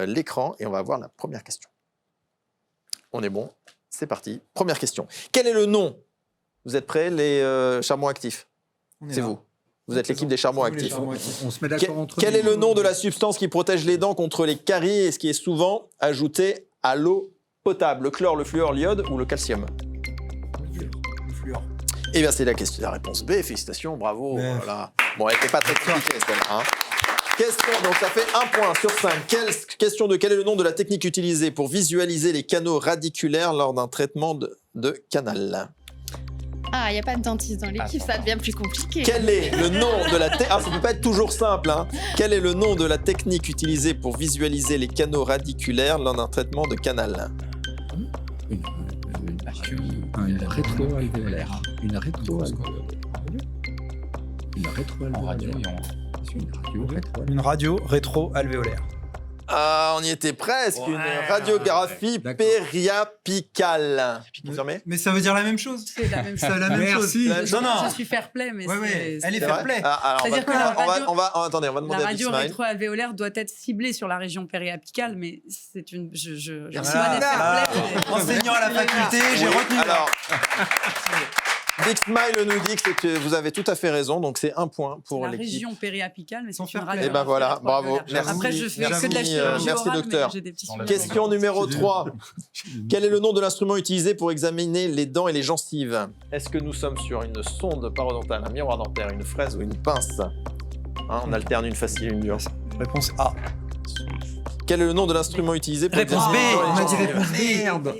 l'écran et on va voir la première question. On est bon, c'est parti. Première question. Quel est le nom? Vous êtes prêts, les charbons actifs? C'est vous. Vous êtes l'équipe des charbons actifs. On se met d'accord entre Quel nous. est le nom de la substance qui protège les dents contre les caries et ce qui est souvent ajouté à l'eau potable? Le chlore, le fluor, l'iode ou le calcium? Le fluor. Eh bien, c'est la réponse B. Félicitations, bravo. Voilà. Bon, elle n'était pas très compliquée, celle-là. Hein. Question, donc ça fait 1 point sur 5. Question de quel est le nom de la technique utilisée pour visualiser les canaux radiculaires lors d'un traitement de canal? Ah, il n'y a pas de dentiste dans l'équipe, ça devient plus compliqué. Quel est le nom de la technique... Ah, ça ne peut pas être toujours simple. Hein. Quel est le nom de la technique utilisée pour visualiser les canaux radiculaires lors d'un traitement de canal? Une rétro-alvéolaire. Une rétro-alvéolaire. Une En rétro-alvéolaire. radio et en... Une radio rétro-alvéolaire. Ah, on y était presque. Une radiographie d'accord. périapicale. Confirmé? Mais ça veut dire la même chose. C'est la même chose. C'est la même Merci. chose. Non, non. Je suis fair play, mais Ouais, elle est C'est fair vrai play. Ah, alors, C'est-à-dire que la radio- attendez, on va La demander à Big radio Smile. rétroalvéolaire doit être ciblée sur la région périapicale, mais c'est une. Je suis Voilà. pas des fair play. mais- Enseignant à la faculté, j'ai Oui, retenu. alors, Big Smile nous dit que vous avez tout à fait raison, donc c'est 1 point pour la l'équipe. région périapicale, mais Sans c'est une faire play. radio. Eh ben voilà, bravo, merci. Après, je fais que de la Merci, chirurgie merci, orale, docteur. mais j'ai des petits Dans la- soucis. Question numéro 3. Quel est le nom de l'instrument utilisé pour examiner les dents et les gencives? Est-ce que nous sommes sur une sonde parodontale, un miroir dentaire, une fraise ou une pince? Hein, on alterne une facile et une dure. Réponse A. Quel est le nom de l'instrument utilisé pour Réponse B. examiner les dents et On les m'a dit gencives? réponse B. Merde.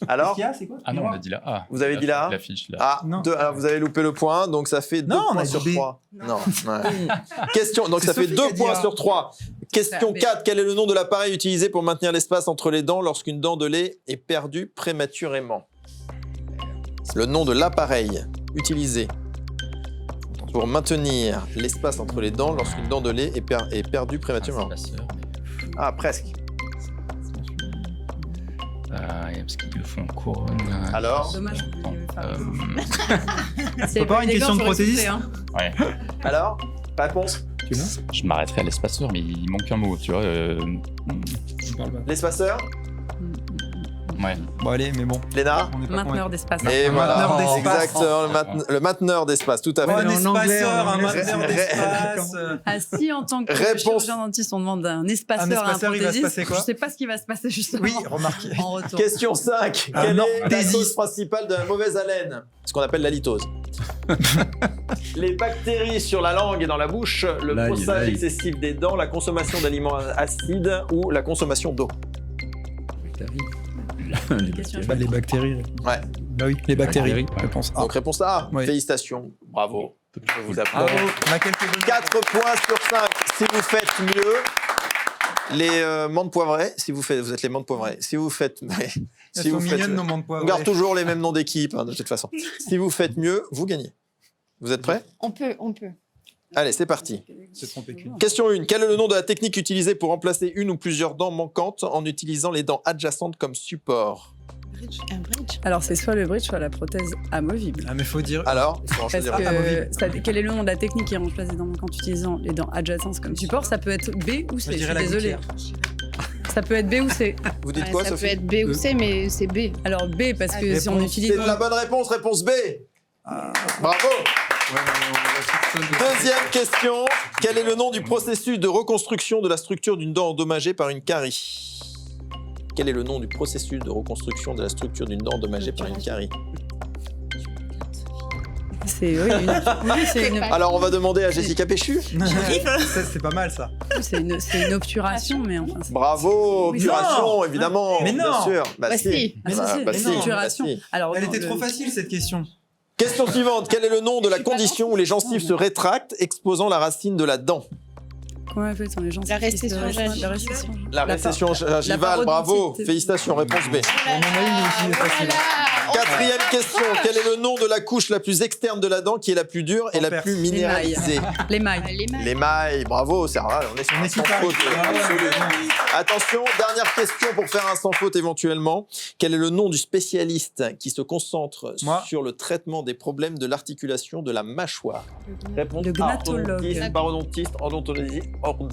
Alors c'est quoi? Ah non, on a dit la A. Vous avez dit la A? L'affiche là. Ah, Non. alors vous avez loupé le point, donc ça fait 2 Non, on points a sur dit B. 3. Non. Ouais. Question, donc C'est ça fait Sophie 2 qui a dit points A. sur 3. Question B. 4. Quel est le nom de l'appareil utilisé pour maintenir l'espace entre les dents lorsqu'une dent de lait est perdue prématurément? Le nom de l'appareil utilisé pour maintenir l'espace entre les dents lorsqu'une dent de lait est perdue prématurément. Ah, c'est la sœur, mais... Ah, presque. parce qu'ils le font en couronne. Alors Dommage que vous l'ayez pas. C'est pas une question de prothésiste. Ouais. Alors Réponse? Je m'arrêterai à l'espaceur, mais il manque un mot, tu vois. L'espaceur? Ouais. Bon, allez, mais bon. Léna? On est pas Mainteneur d'espace. Et voilà, mainteneur d'espace. exactement, le mainteneur d'espace, tout à fait. Bon, un en anglais, espaceur, en un anglais. mainteneur d'espace. Ah, si en tant que Réponse. chirurgien dentiste, on demande un espaceur à un espaceur, il va se prothésiste, passer quoi? je sais pas ce qui va se passer justement Oui, remarquez. en retour. Question 5. Un Quelle est la orthésiste. cause principale de la mauvaise haleine? Ce qu'on appelle la litose. Les bactéries sur la langue et dans la bouche, le L'ail, brossage l'ail. excessif des dents, la consommation d'aliments acides ou la consommation d'eau. Les bactéries. Les bactéries. Ouais. Bah oui, les bactéries. Bactéries, ouais. Réponse A. Donc réponse A. Oui. Félicitations. Bravo. Je vous applaudis. Bravo. On a quelques bonnes 4 points sur 5 si vous faites mieux. Les menthes poivrées, vous êtes les menthes poivrées. Si vous faites, Elles si sont vous faites, mignonnes, nos menthes on poivrées. garde toujours les mêmes noms d'équipe hein, de toute façon. Si vous faites mieux, vous gagnez. Vous êtes prêts? On peut. Allez, c'est parti. C'est trompé qu'une. Question 1. Quel est le nom de la technique utilisée pour remplacer une ou plusieurs dents manquantes en utilisant les dents adjacentes comme support? Un bridge. Alors, c'est soit le bridge, soit la prothèse amovible. Ah, mais faut dire. Alors, il faut en Parce choisir un. que quel est le nom de la technique qui remplace les dents manquantes en utilisant les dents adjacentes comme support? Ça peut être B ou Je C. Je dirais suis la désolée. gouttière. Ça peut être B ou C. Vous dites Ouais, quoi, ça Sophie? peut être B ou C, mais c'est B. Alors B, parce que si on Réponse utilise. C'est la bonne réponse, réponse B. Bravo. Deuxième question. Quel est le nom du processus de reconstruction de la structure d'une dent endommagée par une carie? Quel est le nom du processus de reconstruction de la structure d'une dent endommagée par une carie? C'est c'est une, Alors, on va demander à Jessica Péchu. C'est pas mal ça. c'est une obturation, mais enfin. Bravo, Oui, obturation, non. évidemment. Mais non. Bien sûr. Bah si. Ah, ça, c'est bah une si, obturation. bah si. Alors, Elle non, était trop facile cette question. Question suivante. Quel est le nom de la condition où les gencives se rétractent, exposant la racine de la dent? Comment appelle-t-on les gens? La récession gingivale. La récession. La récession gingivale, parodontite. bravo. Félicitations, réponse B. On en a une aussi, facile. Quatrième question. Quel est le nom de la couche la plus externe de la dent qui est la plus dure et la Perse. plus minéralisée? L'émail. Les mains. L'émail, bravo, c'est rare, on est sur On un est sans super. faute absolu. Attention, dernière question pour faire un sans faute éventuellement. Quel est le nom du spécialiste qui se concentre Moi. sur le traitement des problèmes de l'articulation de la mâchoire? Réponse Le A, gnatologue. orthodontiste, parodontiste, odontologie, Enfin,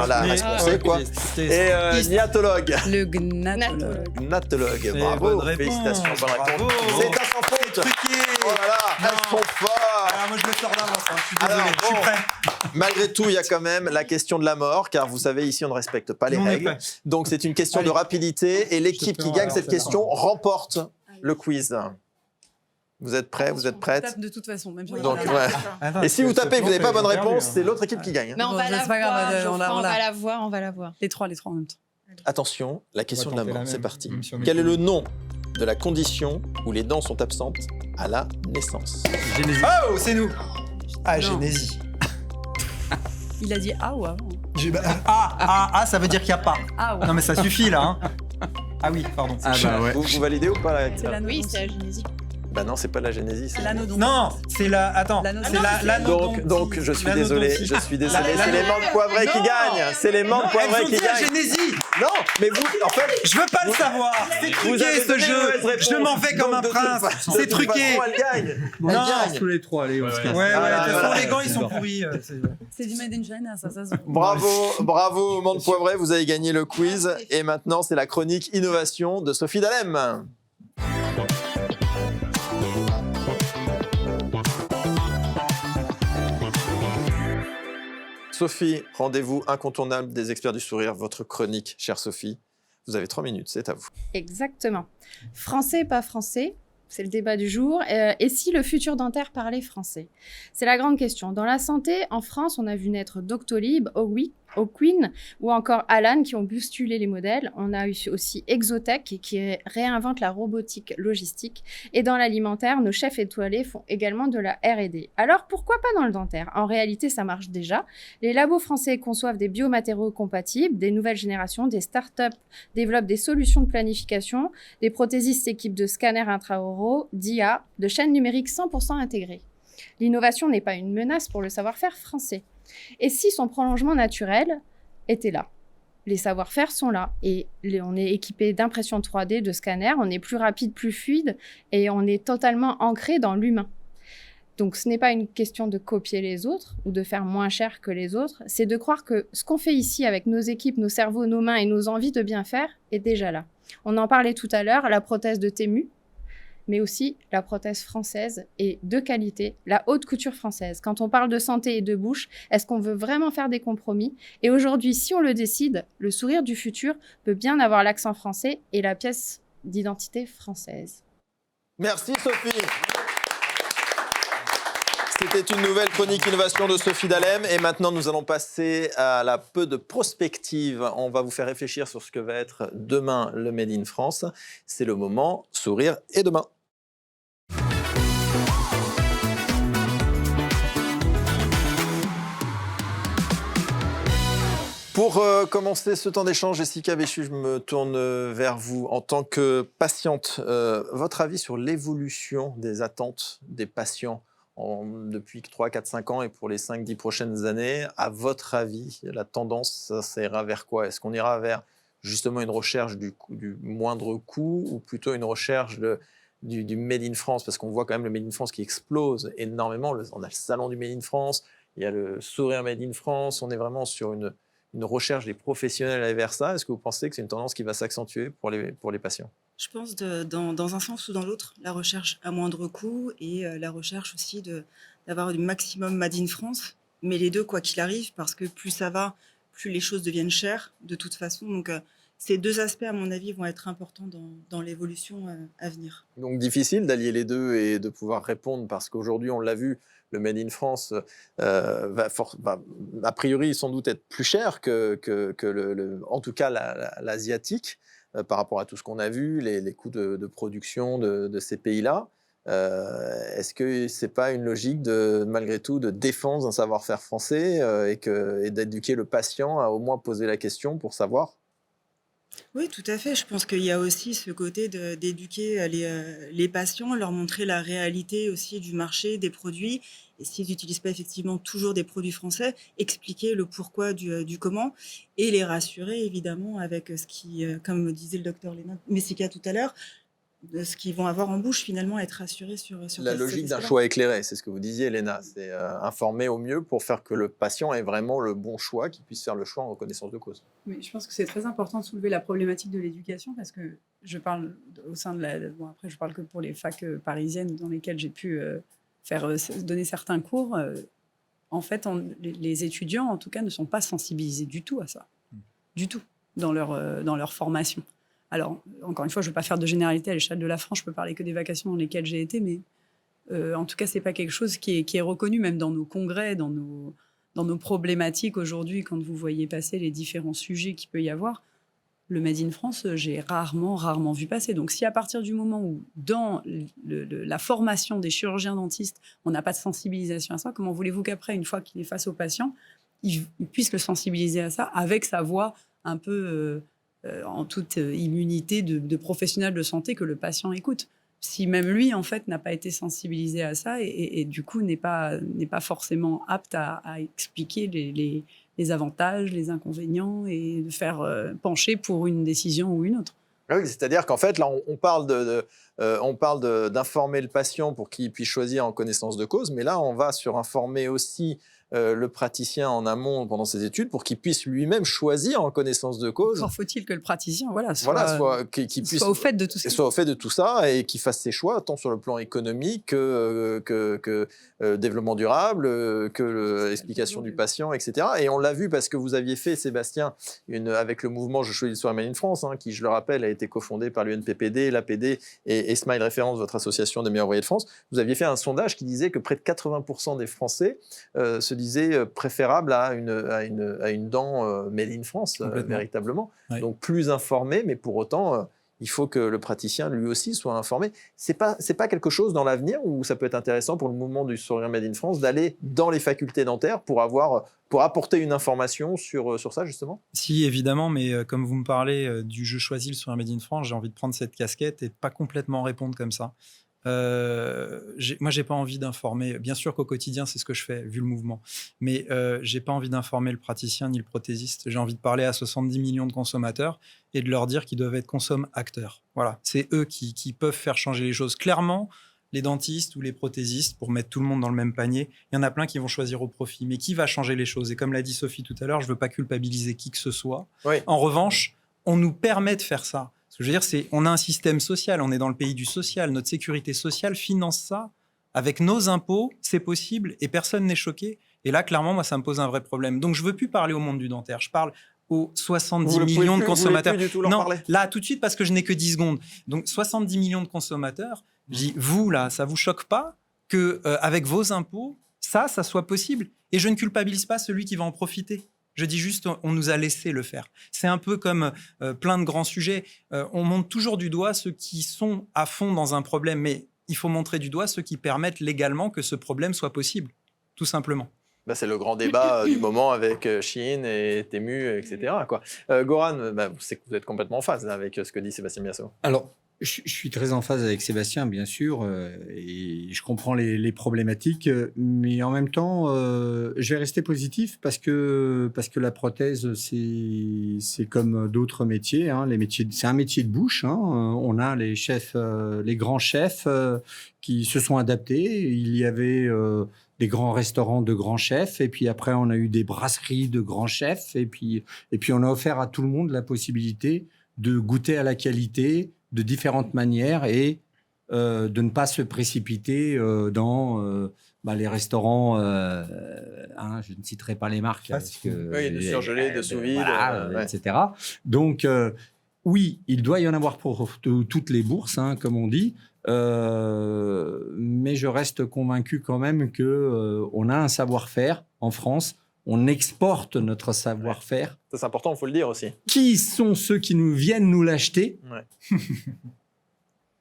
la réponse c'est quoi? Et niatologue. Le gnatologue. Gnatologue, C'est bravo, bonne réponse, félicitations, bonne bravo. réponse. C'est un sans faute. Truqué. Oh là là, elles Non. sont fortes. Ah, moi je le sors d'avance, hein. Je suis désolé, Alors, je suis bon. prêt. Malgré tout, il y a quand même la question de la mort, car vous savez, ici, on ne respecte pas les On est règles. prêt. Donc, c'est une question Allez. de rapidité, et l'équipe te qui fais gagne alors, cette celle-là. question remporte le quiz. Vous êtes prêts? Vous êtes On prêtes? tape de toute façon, même si on Donc, a- ouais. Attends, Et si vous tapez et que vous n'avez pas bonne j'ai perdu, réponse, hein. c'est l'autre équipe qui gagne. Mais on Bon, va c'est la pas grave, voir, on Geoffroy, l'a- on va la voir, on va la voir. Les trois en même temps. Attention, la question de la tenter mort, la c'est même, parti. même si on met Quel est plus. le nom de la condition où les dents sont absentes à la naissance? Génésie. Oh, c'est nous. Ah, Non. Génésie. Il a dit A ou avant? Ça veut dire qu'il n'y a pas. A ou Non, mais ça suffit là. Hein. Ah oui, pardon. Ah bah ouais. Vous validez ou pas la... C'est l'anodontie. Oui, c'est la génésie. Bah non, c'est pas la génésie. c'est- L'anodontie. Non, c'est la. Attends, L'anodontie. c'est l'anodontie. Donc, je suis L'anodontie. désolé, La- c'est les menthes poivrées qui Non. gagnent. C'est les menthes Non, poivrées elles ont qui dit la gagnent. Génésie. Non, mais vous, en fait, Je veux pas le savoir. C'est vous truqué avez ce donné jeu. mauvaise réponse. Je m'en fais comme Donc, un de toute prince. façon- de C'est toute truqué. façon, elle gagne. Non. Elle gagne. Tous les trois, allez, on se casse. Ouais, Ah, de toute façon, voilà. les gants ils sont pourris. C'est du Made in China, ça se voit. Bravo, menthes poivrées, vous avez gagné le quiz. Et maintenant, c'est la chronique innovation de Sophie Dalem. Sophie, rendez-vous incontournable des experts du sourire, votre chronique, chère Sophie. Vous avez 3 minutes, c'est à vous. Exactement. Français, pas français, c'est le débat du jour. Et si le futur dentaire parlait français? C'est la grande question. Dans la santé, en France, on a vu naître Doctolib, O'Quinn ou encore Alan qui ont bousculé les modèles. On a eu aussi Exotech qui réinvente la robotique logistique. Et dans l'alimentaire, nos chefs étoilés font également de la R&D. Alors pourquoi pas dans le dentaire? En réalité, ça marche déjà. Les labos français conçoivent des biomatériaux compatibles, des nouvelles générations, des startups développent des solutions de planification, des prothésistes s'équipent de scanners intraoraux, d'IA, de chaînes numériques 100% intégrées. L'innovation n'est pas une menace pour le savoir-faire français. Et si son prolongement naturel était là? Les savoir-faire sont là et on est équipé d'impression 3D, de scanners, on est plus rapide, plus fluide et on est totalement ancré dans l'humain. Donc ce n'est pas une question de copier les autres ou de faire moins cher que les autres, c'est de croire que ce qu'on fait ici avec nos équipes, nos cerveaux, nos mains et nos envies de bien faire est déjà là. On en parlait tout à l'heure, la prothèse de Temu, mais aussi la prothèse française et de qualité, la haute couture française. Quand on parle de santé et de bouche, est-ce qu'on veut vraiment faire des compromis? Et aujourd'hui, si on le décide, le sourire du futur peut bien avoir l'accent français et la pièce d'identité française. Merci Sophie. C'était une nouvelle chronique innovation de Sophie Dallem. Et maintenant, nous allons passer à la peu de prospective. On va vous faire réfléchir sur ce que va être demain le Made in France. C'est le moment sourire et demain. Pour commencer ce temps d'échange, Jessica Béchu, je me tourne vers vous. En tant que patiente, votre avis sur l'évolution des attentes des patients depuis 3, 4, 5 ans et pour les 5, 10 prochaines années, à votre avis, la tendance, ça ira vers quoi? Est-ce qu'on ira vers justement une recherche du moindre coût ou plutôt une recherche du Made in France? Parce qu'on voit quand même le Made in France qui explose énormément. On a le salon du Made in France, il y a le sourire Made in France, on est vraiment sur une recherche des professionnels à vers ça. Est-ce que vous pensez que c'est une tendance qui va s'accentuer pour les patients? Je pense dans un sens ou dans l'autre, la recherche à moindre coût et la recherche aussi d'avoir du maximum Made in France, mais les deux quoi qu'il arrive, parce que plus ça va, plus les choses deviennent chères de toute façon. Donc ces deux aspects, à mon avis, vont être importants dans l'évolution à venir. Donc difficile d'allier les deux et de pouvoir répondre, parce qu'aujourd'hui, on l'a vu, le Made in France va a priori sans doute être plus cher que en tout cas l'asiatique par rapport à tout ce qu'on a vu, les coûts de production de ces pays-là. Est-ce que c'est pas une logique malgré tout de défense d'un savoir-faire français et d'éduquer le patient à au moins poser la question pour savoir? Oui, tout à fait. Je pense qu'il y a aussi ce côté d'éduquer les patients, leur montrer la réalité aussi du marché, des produits. Et s'ils n'utilisent pas effectivement toujours des produits français, expliquer le pourquoi du comment et les rassurer évidemment avec ce qui, comme disait le docteur Léna Messica tout à l'heure, de ce qu'ils vont avoir en bouche finalement, être rassurés sur La cet logique d'un aspect-là. choix éclairé, c'est ce que vous disiez, Léna. C'est informer au mieux pour faire que le patient ait vraiment le bon choix, qu'il puisse faire le choix en connaissance de cause. Mais je pense que c'est très important de soulever la problématique de l'éducation parce que je parle au sein de la. Bon, après, je parle que pour les facs parisiennes dans lesquelles j'ai pu donner certains cours. En fait, les étudiants, en tout cas, ne sont pas sensibilisés du tout à ça. Du tout, dans leur formation. Alors, encore une fois, je ne veux pas faire de généralité à l'échelle de la France, je peux parler que des vacations dans lesquelles j'ai été, mais en tout cas, ce n'est pas quelque chose qui est reconnu, même dans nos congrès, dans nos problématiques aujourd'hui, quand vous voyez passer les différents sujets qu'il peut y avoir. Le Made in France, j'ai rarement vu passer. Donc, si à partir du moment où, dans la formation des chirurgiens dentistes, on n'a pas de sensibilisation à ça, comment voulez-vous qu'après, une fois qu'il est face au patient, il puisse le sensibiliser à ça avec sa voix un peu en toute immunité de professionnel de santé que le patient écoute. Si même lui, en fait, n'a pas été sensibilisé à ça et du coup n'est pas forcément apte à expliquer les avantages, les inconvénients et de faire pencher pour une décision ou une autre. Oui, c'est-à-dire qu'en fait, là, on parle d'informer le patient pour qu'il puisse choisir en connaissance de cause, mais là, on va sur informer aussi le praticien en amont pendant ses études pour qu'il puisse lui-même choisir en connaissance de cause. Encore faut-il que le praticien qu'il puisse soit au fait de tout ça. Soit au fait de tout ça et qu'il fasse ses choix, tant sur le plan économique que développement durable, que l'explication du patient, etc. Et on l'a vu parce que vous aviez fait, Sébastien, avec le mouvement Je choisis le soir Made in France, qui, je le rappelle, a été cofondé par l'UNPPD, l'APD et Smile Référence, votre association des meilleurs ouvriers de France. Vous aviez fait un sondage qui disait que près de 80% des Français se disaient préférables à une dent Made in France, véritablement. Oui. Donc plus informés, mais pour autant... il faut que le praticien, lui aussi, soit informé. C'est pas quelque chose dans l'avenir où ça peut être intéressant pour le mouvement du sourire Made in France d'aller dans les facultés dentaires pour apporter une information sur ça, justement? Si, évidemment, mais comme vous me parlez du « Je choisis le sourire Made in France », j'ai envie de prendre cette casquette et pas complètement répondre comme ça. Moi, j'ai pas envie d'informer. Bien sûr qu'au quotidien, c'est ce que je fais, vu le mouvement. Mais j'ai pas envie d'informer le praticien ni le prothésiste. J'ai envie de parler à 70 millions de consommateurs et de leur dire qu'ils doivent être consomme-acteurs. Voilà, c'est eux qui peuvent faire changer les choses. Clairement, les dentistes ou les prothésistes, pour mettre tout le monde dans le même panier, il y en a plein qui vont choisir au profit. Mais qui va changer les choses? Et comme l'a dit Sophie tout à l'heure, je veux pas culpabiliser qui que ce soit. Oui. En revanche, on nous permet de faire ça. Ce que je veux dire, on a un système social, on est dans le pays du social, notre sécurité sociale finance ça. Avec nos impôts, c'est possible et personne n'est choqué. Et là, clairement, moi, ça me pose un vrai problème. Donc, je ne veux plus parler au monde du dentaire. Je parle aux 70 millions de consommateurs. Vous voulez plus du tout leur non, parler? là, tout de suite, parce que je n'ai que 10 secondes. Donc, 70 millions de consommateurs, je dis, vous, là, ça ne vous choque pas qu'avec vos impôts, ça soit possible. Et je ne culpabilise pas celui qui va en profiter. Je dis juste, on nous a laissé le faire. C'est un peu comme plein de grands sujets. On montre toujours du doigt ceux qui sont à fond dans un problème, mais il faut montrer du doigt ceux qui permettent légalement que ce problème soit possible, tout simplement. Bah, c'est le grand débat du moment avec Shein et Temu, etc. Quoi. Goran, c'est que vous êtes complètement en phase là, avec ce que dit Sébastien Miasso. Alors, je suis très en phase avec Sébastien, bien sûr, et je comprends les problématiques, mais en même temps, je vais rester positif parce que la prothèse, c'est comme d'autres métiers. Hein, c'est un métier de bouche. Hein, on a les chefs, les grands chefs qui se sont adaptés. Il y avait des grands restaurants de grands chefs, et puis après, on a eu des brasseries de grands chefs, et puis on a offert à tout le monde la possibilité de goûter à la qualité de différentes manières et de ne pas se précipiter dans les restaurants, je ne citerai pas les marques. Parce que, oui, de surgelés, de sous-vide, voilà, etc. Donc, oui, il doit y en avoir pour toutes les bourses, hein, comme on dit, mais je reste convaincu quand même qu'on a un savoir-faire en France. On exporte notre savoir-faire. Ça, c'est important, il faut le dire aussi. Qui sont ceux qui viennent nous l'acheter?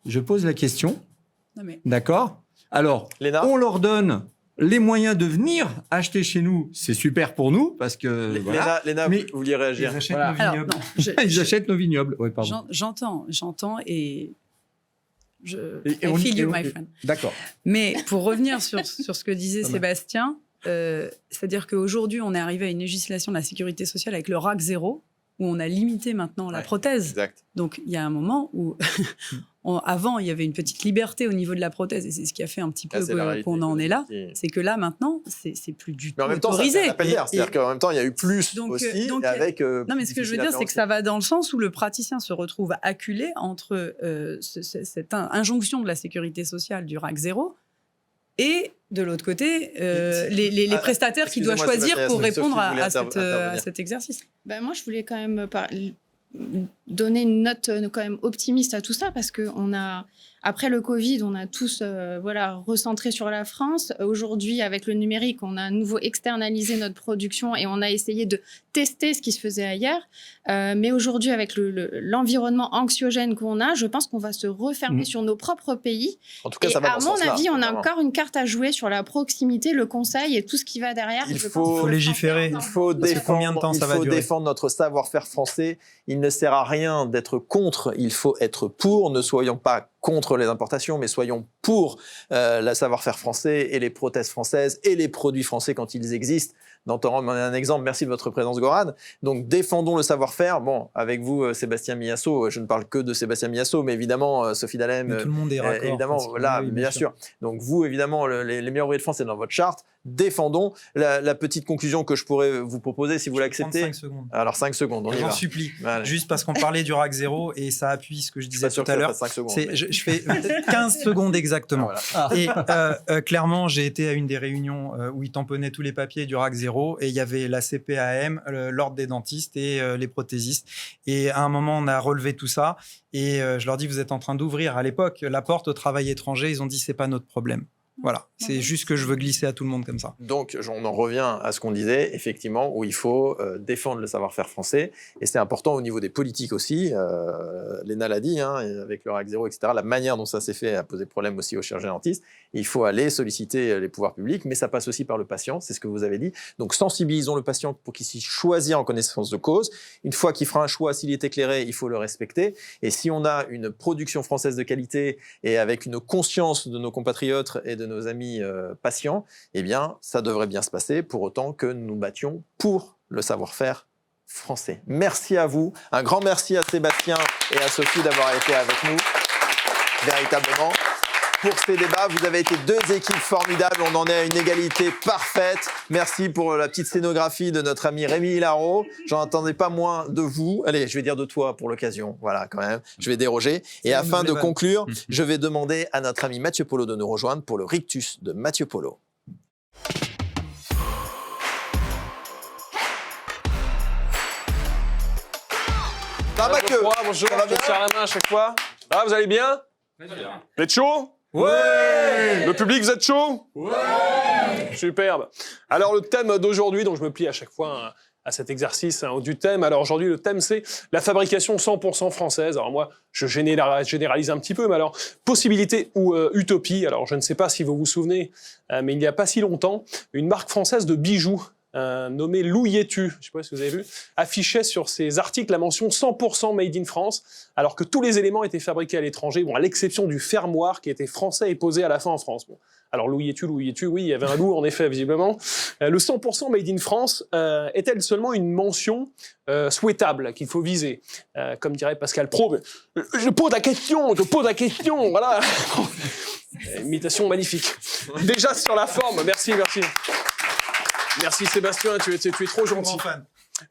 Je pose la question. Non mais... D'accord. Alors, Léna, on leur donne les moyens de venir acheter chez nous. C'est super pour nous parce que... voilà. Léna, Mais vous vouliez réagir? Ils achètent Voilà. nos Alors, vignobles. non, Ils achètent nos vignobles. Oui, pardon. j'entends et I on- feel you, on- my friend. D'accord. Mais pour revenir sur ce que disait Pas mal. Sébastien, c'est-à-dire qu'aujourd'hui, on est arrivé à une législation de la sécurité sociale avec le RAC 0, où on a limité maintenant la prothèse. Exact. Donc, il y a un moment où, avant, il y avait une petite liberté au niveau de la prothèse, et c'est ce qui a fait un petit peu C'est la réalité qu'on en est là. économique. C'est que là, maintenant, c'est plus du tout Mais en même temps, ça autorisé. fait un appel d'air. C'est-à-dire qu'en même temps, il y a eu plus Donc, aussi, donc, avec... non, mais ce que je veux dire, c'est que ça va dans le sens où le praticien se retrouve acculé entre cette injonction de la sécurité sociale du RAC 0 et, de l'autre côté, les prestataires qu'il doit excusez-moi, choisir Sébastien, pour Sophie répondre voulait à intervenir. cet exercice. Ben, moi, je voulais quand même donner une note quand même optimiste à tout ça, parce que après le Covid, on a tous recentré sur la France. Aujourd'hui, avec le numérique, on a à nouveau externalisé notre production et on a essayé de tester ce qui se faisait ailleurs. Mais aujourd'hui, avec l'environnement anxiogène qu'on a, je pense qu'on va se refermer sur nos propres pays. En tout cas, Et ça va à dans ce mon sens-là, avis, on a vraiment. encore une carte à jouer sur la proximité, le conseil et tout ce qui va derrière. Il Je faut pense que le légiférer. Il français faut Parce que combien de temps ça va durer défendre notre savoir-faire français. Il ne sert à rien d'être contre, il faut être pour. Ne soyons pas contre les importations, mais soyons pour le savoir-faire français et les prothèses françaises et les produits français quand ils existent. Dans un exemple, merci de votre présence, Goran. Donc, défendons le savoir-faire. Bon, avec vous, Sébastien Miasso, je ne parle que de Sébastien Miasso, mais évidemment, Sophie Dalem, Mais tout le monde est raccord. évidemment, parce que- là, oui, bien sûr. Donc, vous, évidemment, les meilleurs ouvriers de France, c'est dans votre charte. Défendons. La petite conclusion que je pourrais vous proposer, si vous Je vais prendre l'acceptez. 5 secondes. Alors, 5 secondes, on y J'en va. supplie. Voilà. Juste parce qu'on parlait du RAC 0 et ça appuie ce que je Je suis disais pas sûr tout que à ça l'heure. fasse 5 secondes. C'est- mais- je fais 15 secondes exactement. Ah, voilà. Et clairement, j'ai été à une des réunions où ils tamponnaient tous les papiers du RAC 0 et il y avait la CPAM, l'ordre des dentistes et les prothésistes. Et à un moment, on a relevé tout ça et je leur dis, vous êtes en train d'ouvrir à l'époque la porte au travail étranger. Ils ont dit, c'est pas notre problème. Voilà, c'est juste que je veux glisser à tout le monde comme ça. Donc, on en revient à ce qu'on disait, effectivement, où il faut défendre le savoir-faire français. Et c'est important au niveau des politiques aussi. Léna l'a dit, hein, avec le RAC 0, etc. La manière dont ça s'est fait a posé problème aussi aux chirurgiens dentistes. Il faut aller solliciter les pouvoirs publics, mais ça passe aussi par le patient, c'est ce que vous avez dit. Donc, sensibilisons le patient pour qu'il puisse choisir en connaissance de cause. Une fois qu'il fera un choix, s'il est éclairé, il faut le respecter. Et si on a une production française de qualité et avec une conscience de nos compatriotes et de nos amis patients, eh bien, ça devrait bien se passer, pour autant que nous nous battions pour le savoir-faire français. Merci à vous. Un grand merci à Sébastien et à Sophie d'avoir été avec nous, véritablement. Pour ces débats, vous avez été deux équipes formidables. On en est à une égalité parfaite. Merci pour la petite scénographie de notre ami Rémi Hilaro. J'en attendais pas moins de vous. Allez, je vais dire de toi pour l'occasion. Voilà, quand même. Je vais déroger. Et afin de conclure, je vais demander à notre ami Mathieu Polo de nous rejoindre pour le rictus de Mathieu Polo. Ça va, Mathieu? Bonjour, Ça va je bien te serre la main à chaque fois. Ah, vous allez bien? Vous êtes chaud? Ouais. Le public, vous êtes chaud? Ouais. Superbe. Alors le thème d'aujourd'hui, donc je me plie à chaque fois à cet exercice du thème. Alors aujourd'hui, le thème, c'est la fabrication 100% française. Alors moi, je généralise un petit peu, mais alors, possibilité ou utopie. Alors je ne sais pas si vous vous souvenez, mais il n'y a pas si longtemps, une marque française de bijoux nommée Louietu, je ne sais pas si vous avez vu, affichait sur ses articles la mention 100% Made in France, alors que tous les éléments étaient fabriqués à l'étranger, bon, à l'exception du fermoir qui était français et posé à la fin en France. Bon. Alors Louietu, oui, il y avait un loup en effet, visiblement. Le 100% Made in France est-elle seulement une mention souhaitable qu'il faut viser, comme dirait Pascal Pro. Je pose la question, voilà. Imitation magnifique. Déjà sur la forme, merci. Merci Sébastien, tu es trop gentil.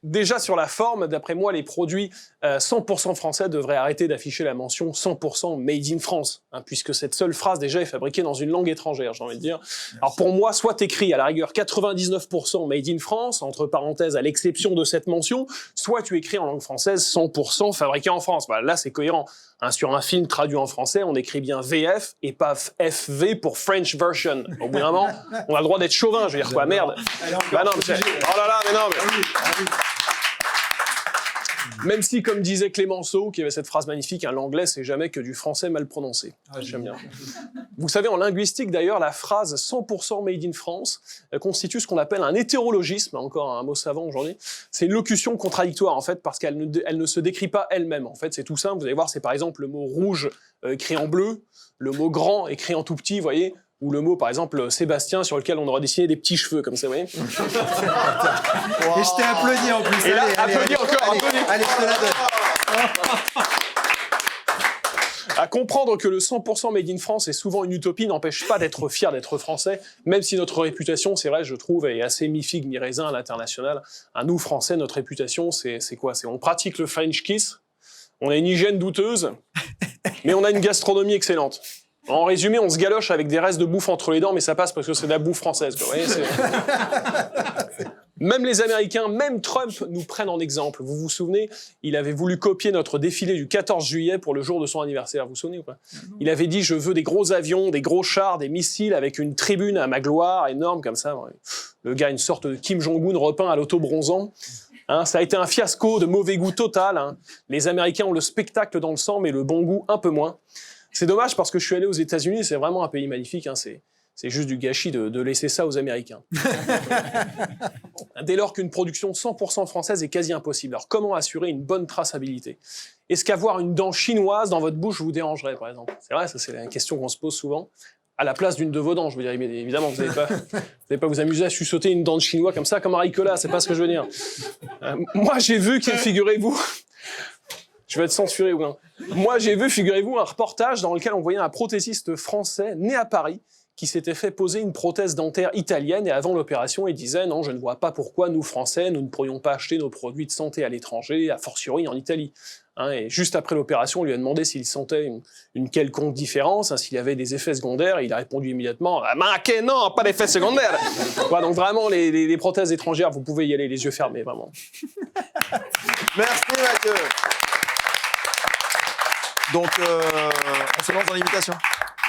Déjà sur la forme, d'après moi, les produits 100% français devraient arrêter d'afficher la mention 100% Made in France, puisque cette seule phrase déjà est fabriquée dans une langue étrangère, j'ai envie de dire. Alors pour moi, soit t'écris à la rigueur 99% Made in France, entre parenthèses à l'exception de cette mention, soit tu écris en langue française 100% fabriqué en France. Voilà, là c'est cohérent. Sur un film traduit en français, on écrit bien VF et pas FV pour French version. Au bout d'un moment, on a le droit d'être chauvin, je veux dire quoi, merde. Bah non, mais oh là là, mais non, mais... Même si, comme disait Clémenceau, qui avait cette phrase magnifique, l'anglais, c'est jamais que du français mal prononcé. J'aime bien. Vous savez, en linguistique, d'ailleurs, la phrase 100% made in France constitue ce qu'on appelle un hétérologisme, encore un mot savant aujourd'hui. C'est une locution contradictoire, en fait, parce qu'elle ne se décrit pas elle-même. En fait, c'est tout simple. Vous allez voir, c'est par exemple le mot rouge écrit en bleu, le mot grand écrit en tout petit, vous voyez, ou le mot, par exemple, Sébastien, sur lequel on aurait dessiné des petits cheveux, comme ça, vous voyez. Et je t'ai applaudi en plus. Et là, applaudis encore, applaudis. Allez, je te la donne. À comprendre que le 100% Made in France est souvent une utopie n'empêche pas d'être fier d'être français, même si notre réputation, c'est vrai, je trouve, est assez mi-figue, mi-raisin à l'international. Nous, Français, notre réputation, c'est quoi? On pratique le French kiss, on a une hygiène douteuse, mais on a une gastronomie excellente. En résumé, on se galoche avec des restes de bouffe entre les dents, mais ça passe parce que c'est de la bouffe française. Quoi. Vous voyez, même les Américains, même Trump nous prennent en exemple. Vous vous souvenez, il avait voulu copier notre défilé du 14 juillet pour le jour de son anniversaire. Vous vous souvenez ou pas? Il avait dit « Je veux des gros avions, des gros chars, des missiles avec une tribune à ma gloire énorme comme ça. » Le gars, une sorte de Kim Jong-un repeint à l'auto-bronzant. Ça a été un fiasco de mauvais goût total. Les Américains ont le spectacle dans le sang, mais le bon goût un peu moins. C'est dommage parce que je suis allé aux États-Unis, c'est vraiment un pays magnifique. C'est juste du gâchis de laisser ça aux Américains. Dès lors qu'une production 100% française est quasi impossible, alors comment assurer une bonne traçabilité? Est-ce qu'avoir une dent chinoise dans votre bouche vous dérangerait, par exemple? C'est vrai, ça c'est la question qu'on se pose souvent. À la place d'une de vos dents, je veux dire, mais évidemment, vous n'allez pas vous amuser à suçoter une dent de chinois comme ça, comme un Ricola, c'est pas ce que je veux dire. Moi, j'ai vu que, figurez-vous... Je vais être censuré ou non. Moi, j'ai vu, figurez-vous, un reportage dans lequel on voyait un prothésiste français né à Paris qui s'était fait poser une prothèse dentaire italienne et avant l'opération, il disait « Non, je ne vois pas pourquoi nous, Français, nous ne pourrions pas acheter nos produits de santé à l'étranger, a fortiori en Italie. » Et juste après l'opération, on lui a demandé s'il sentait une quelconque différence, s'il y avait des effets secondaires, et il a répondu immédiatement « Marqué, non, pas d'effets secondaires !» Voilà, donc vraiment, les prothèses étrangères, vous pouvez y aller les yeux fermés, vraiment. Merci Mathieu. Donc, on se lance dans l'invitation.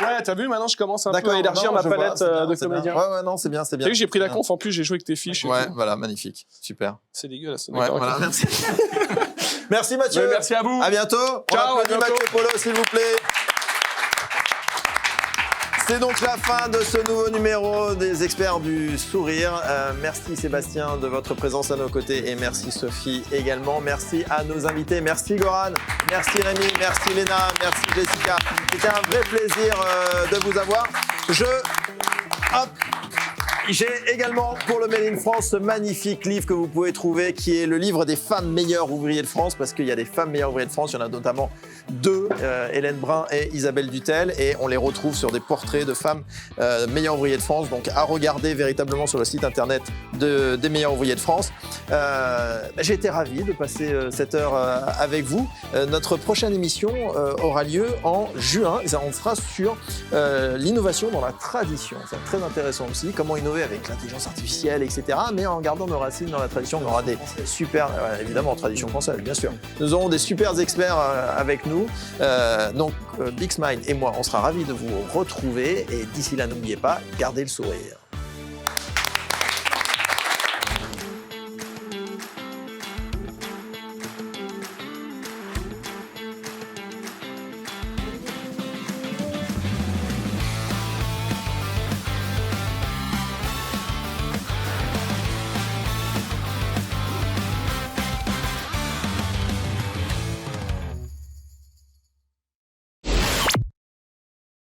Ouais, t'as vu, maintenant je commence un peu à élargir ma palette de comédiens. Ouais, non, c'est bien. T'as vu, j'ai pris la conf, en plus j'ai joué avec tes fiches. Ouais, voilà, magnifique, super. C'est dégueulasse. Ouais, voilà, merci. Merci Mathieu. Ouais, merci à vous. À bientôt. Ciao, on applaudit Mathieu Polo, s'il vous plaît. C'est donc la fin de ce nouveau numéro des experts du sourire. Merci Sébastien de votre présence à nos côtés et merci Sophie également. Merci à nos invités. Merci Goran, merci Rémi, merci Léna, merci Jessica. C'était un vrai plaisir de vous avoir. J'ai également pour le Made in France ce magnifique livre que vous pouvez trouver qui est le livre des femmes meilleures ouvriers de France parce qu'il y a des femmes meilleures ouvriers de France, il y en a notamment deux, Hélène Brun et Isabelle Dutel et on les retrouve sur des portraits de femmes meilleures ouvriers de France, donc à regarder véritablement sur le site internet des meilleurs ouvriers de France. J'ai été ravi de passer cette heure avec vous. Notre prochaine émission aura lieu en juin, on sera sur l'innovation dans la tradition, c'est très intéressant aussi, comment innover innové avec l'intelligence artificielle, etc. Mais en gardant nos racines dans la tradition. On aura des super, évidemment, tradition française, bien sûr. Nous aurons des super experts avec nous. Donc, Big Smile et moi, on sera ravis de vous retrouver. Et d'ici là, n'oubliez pas, gardez le sourire.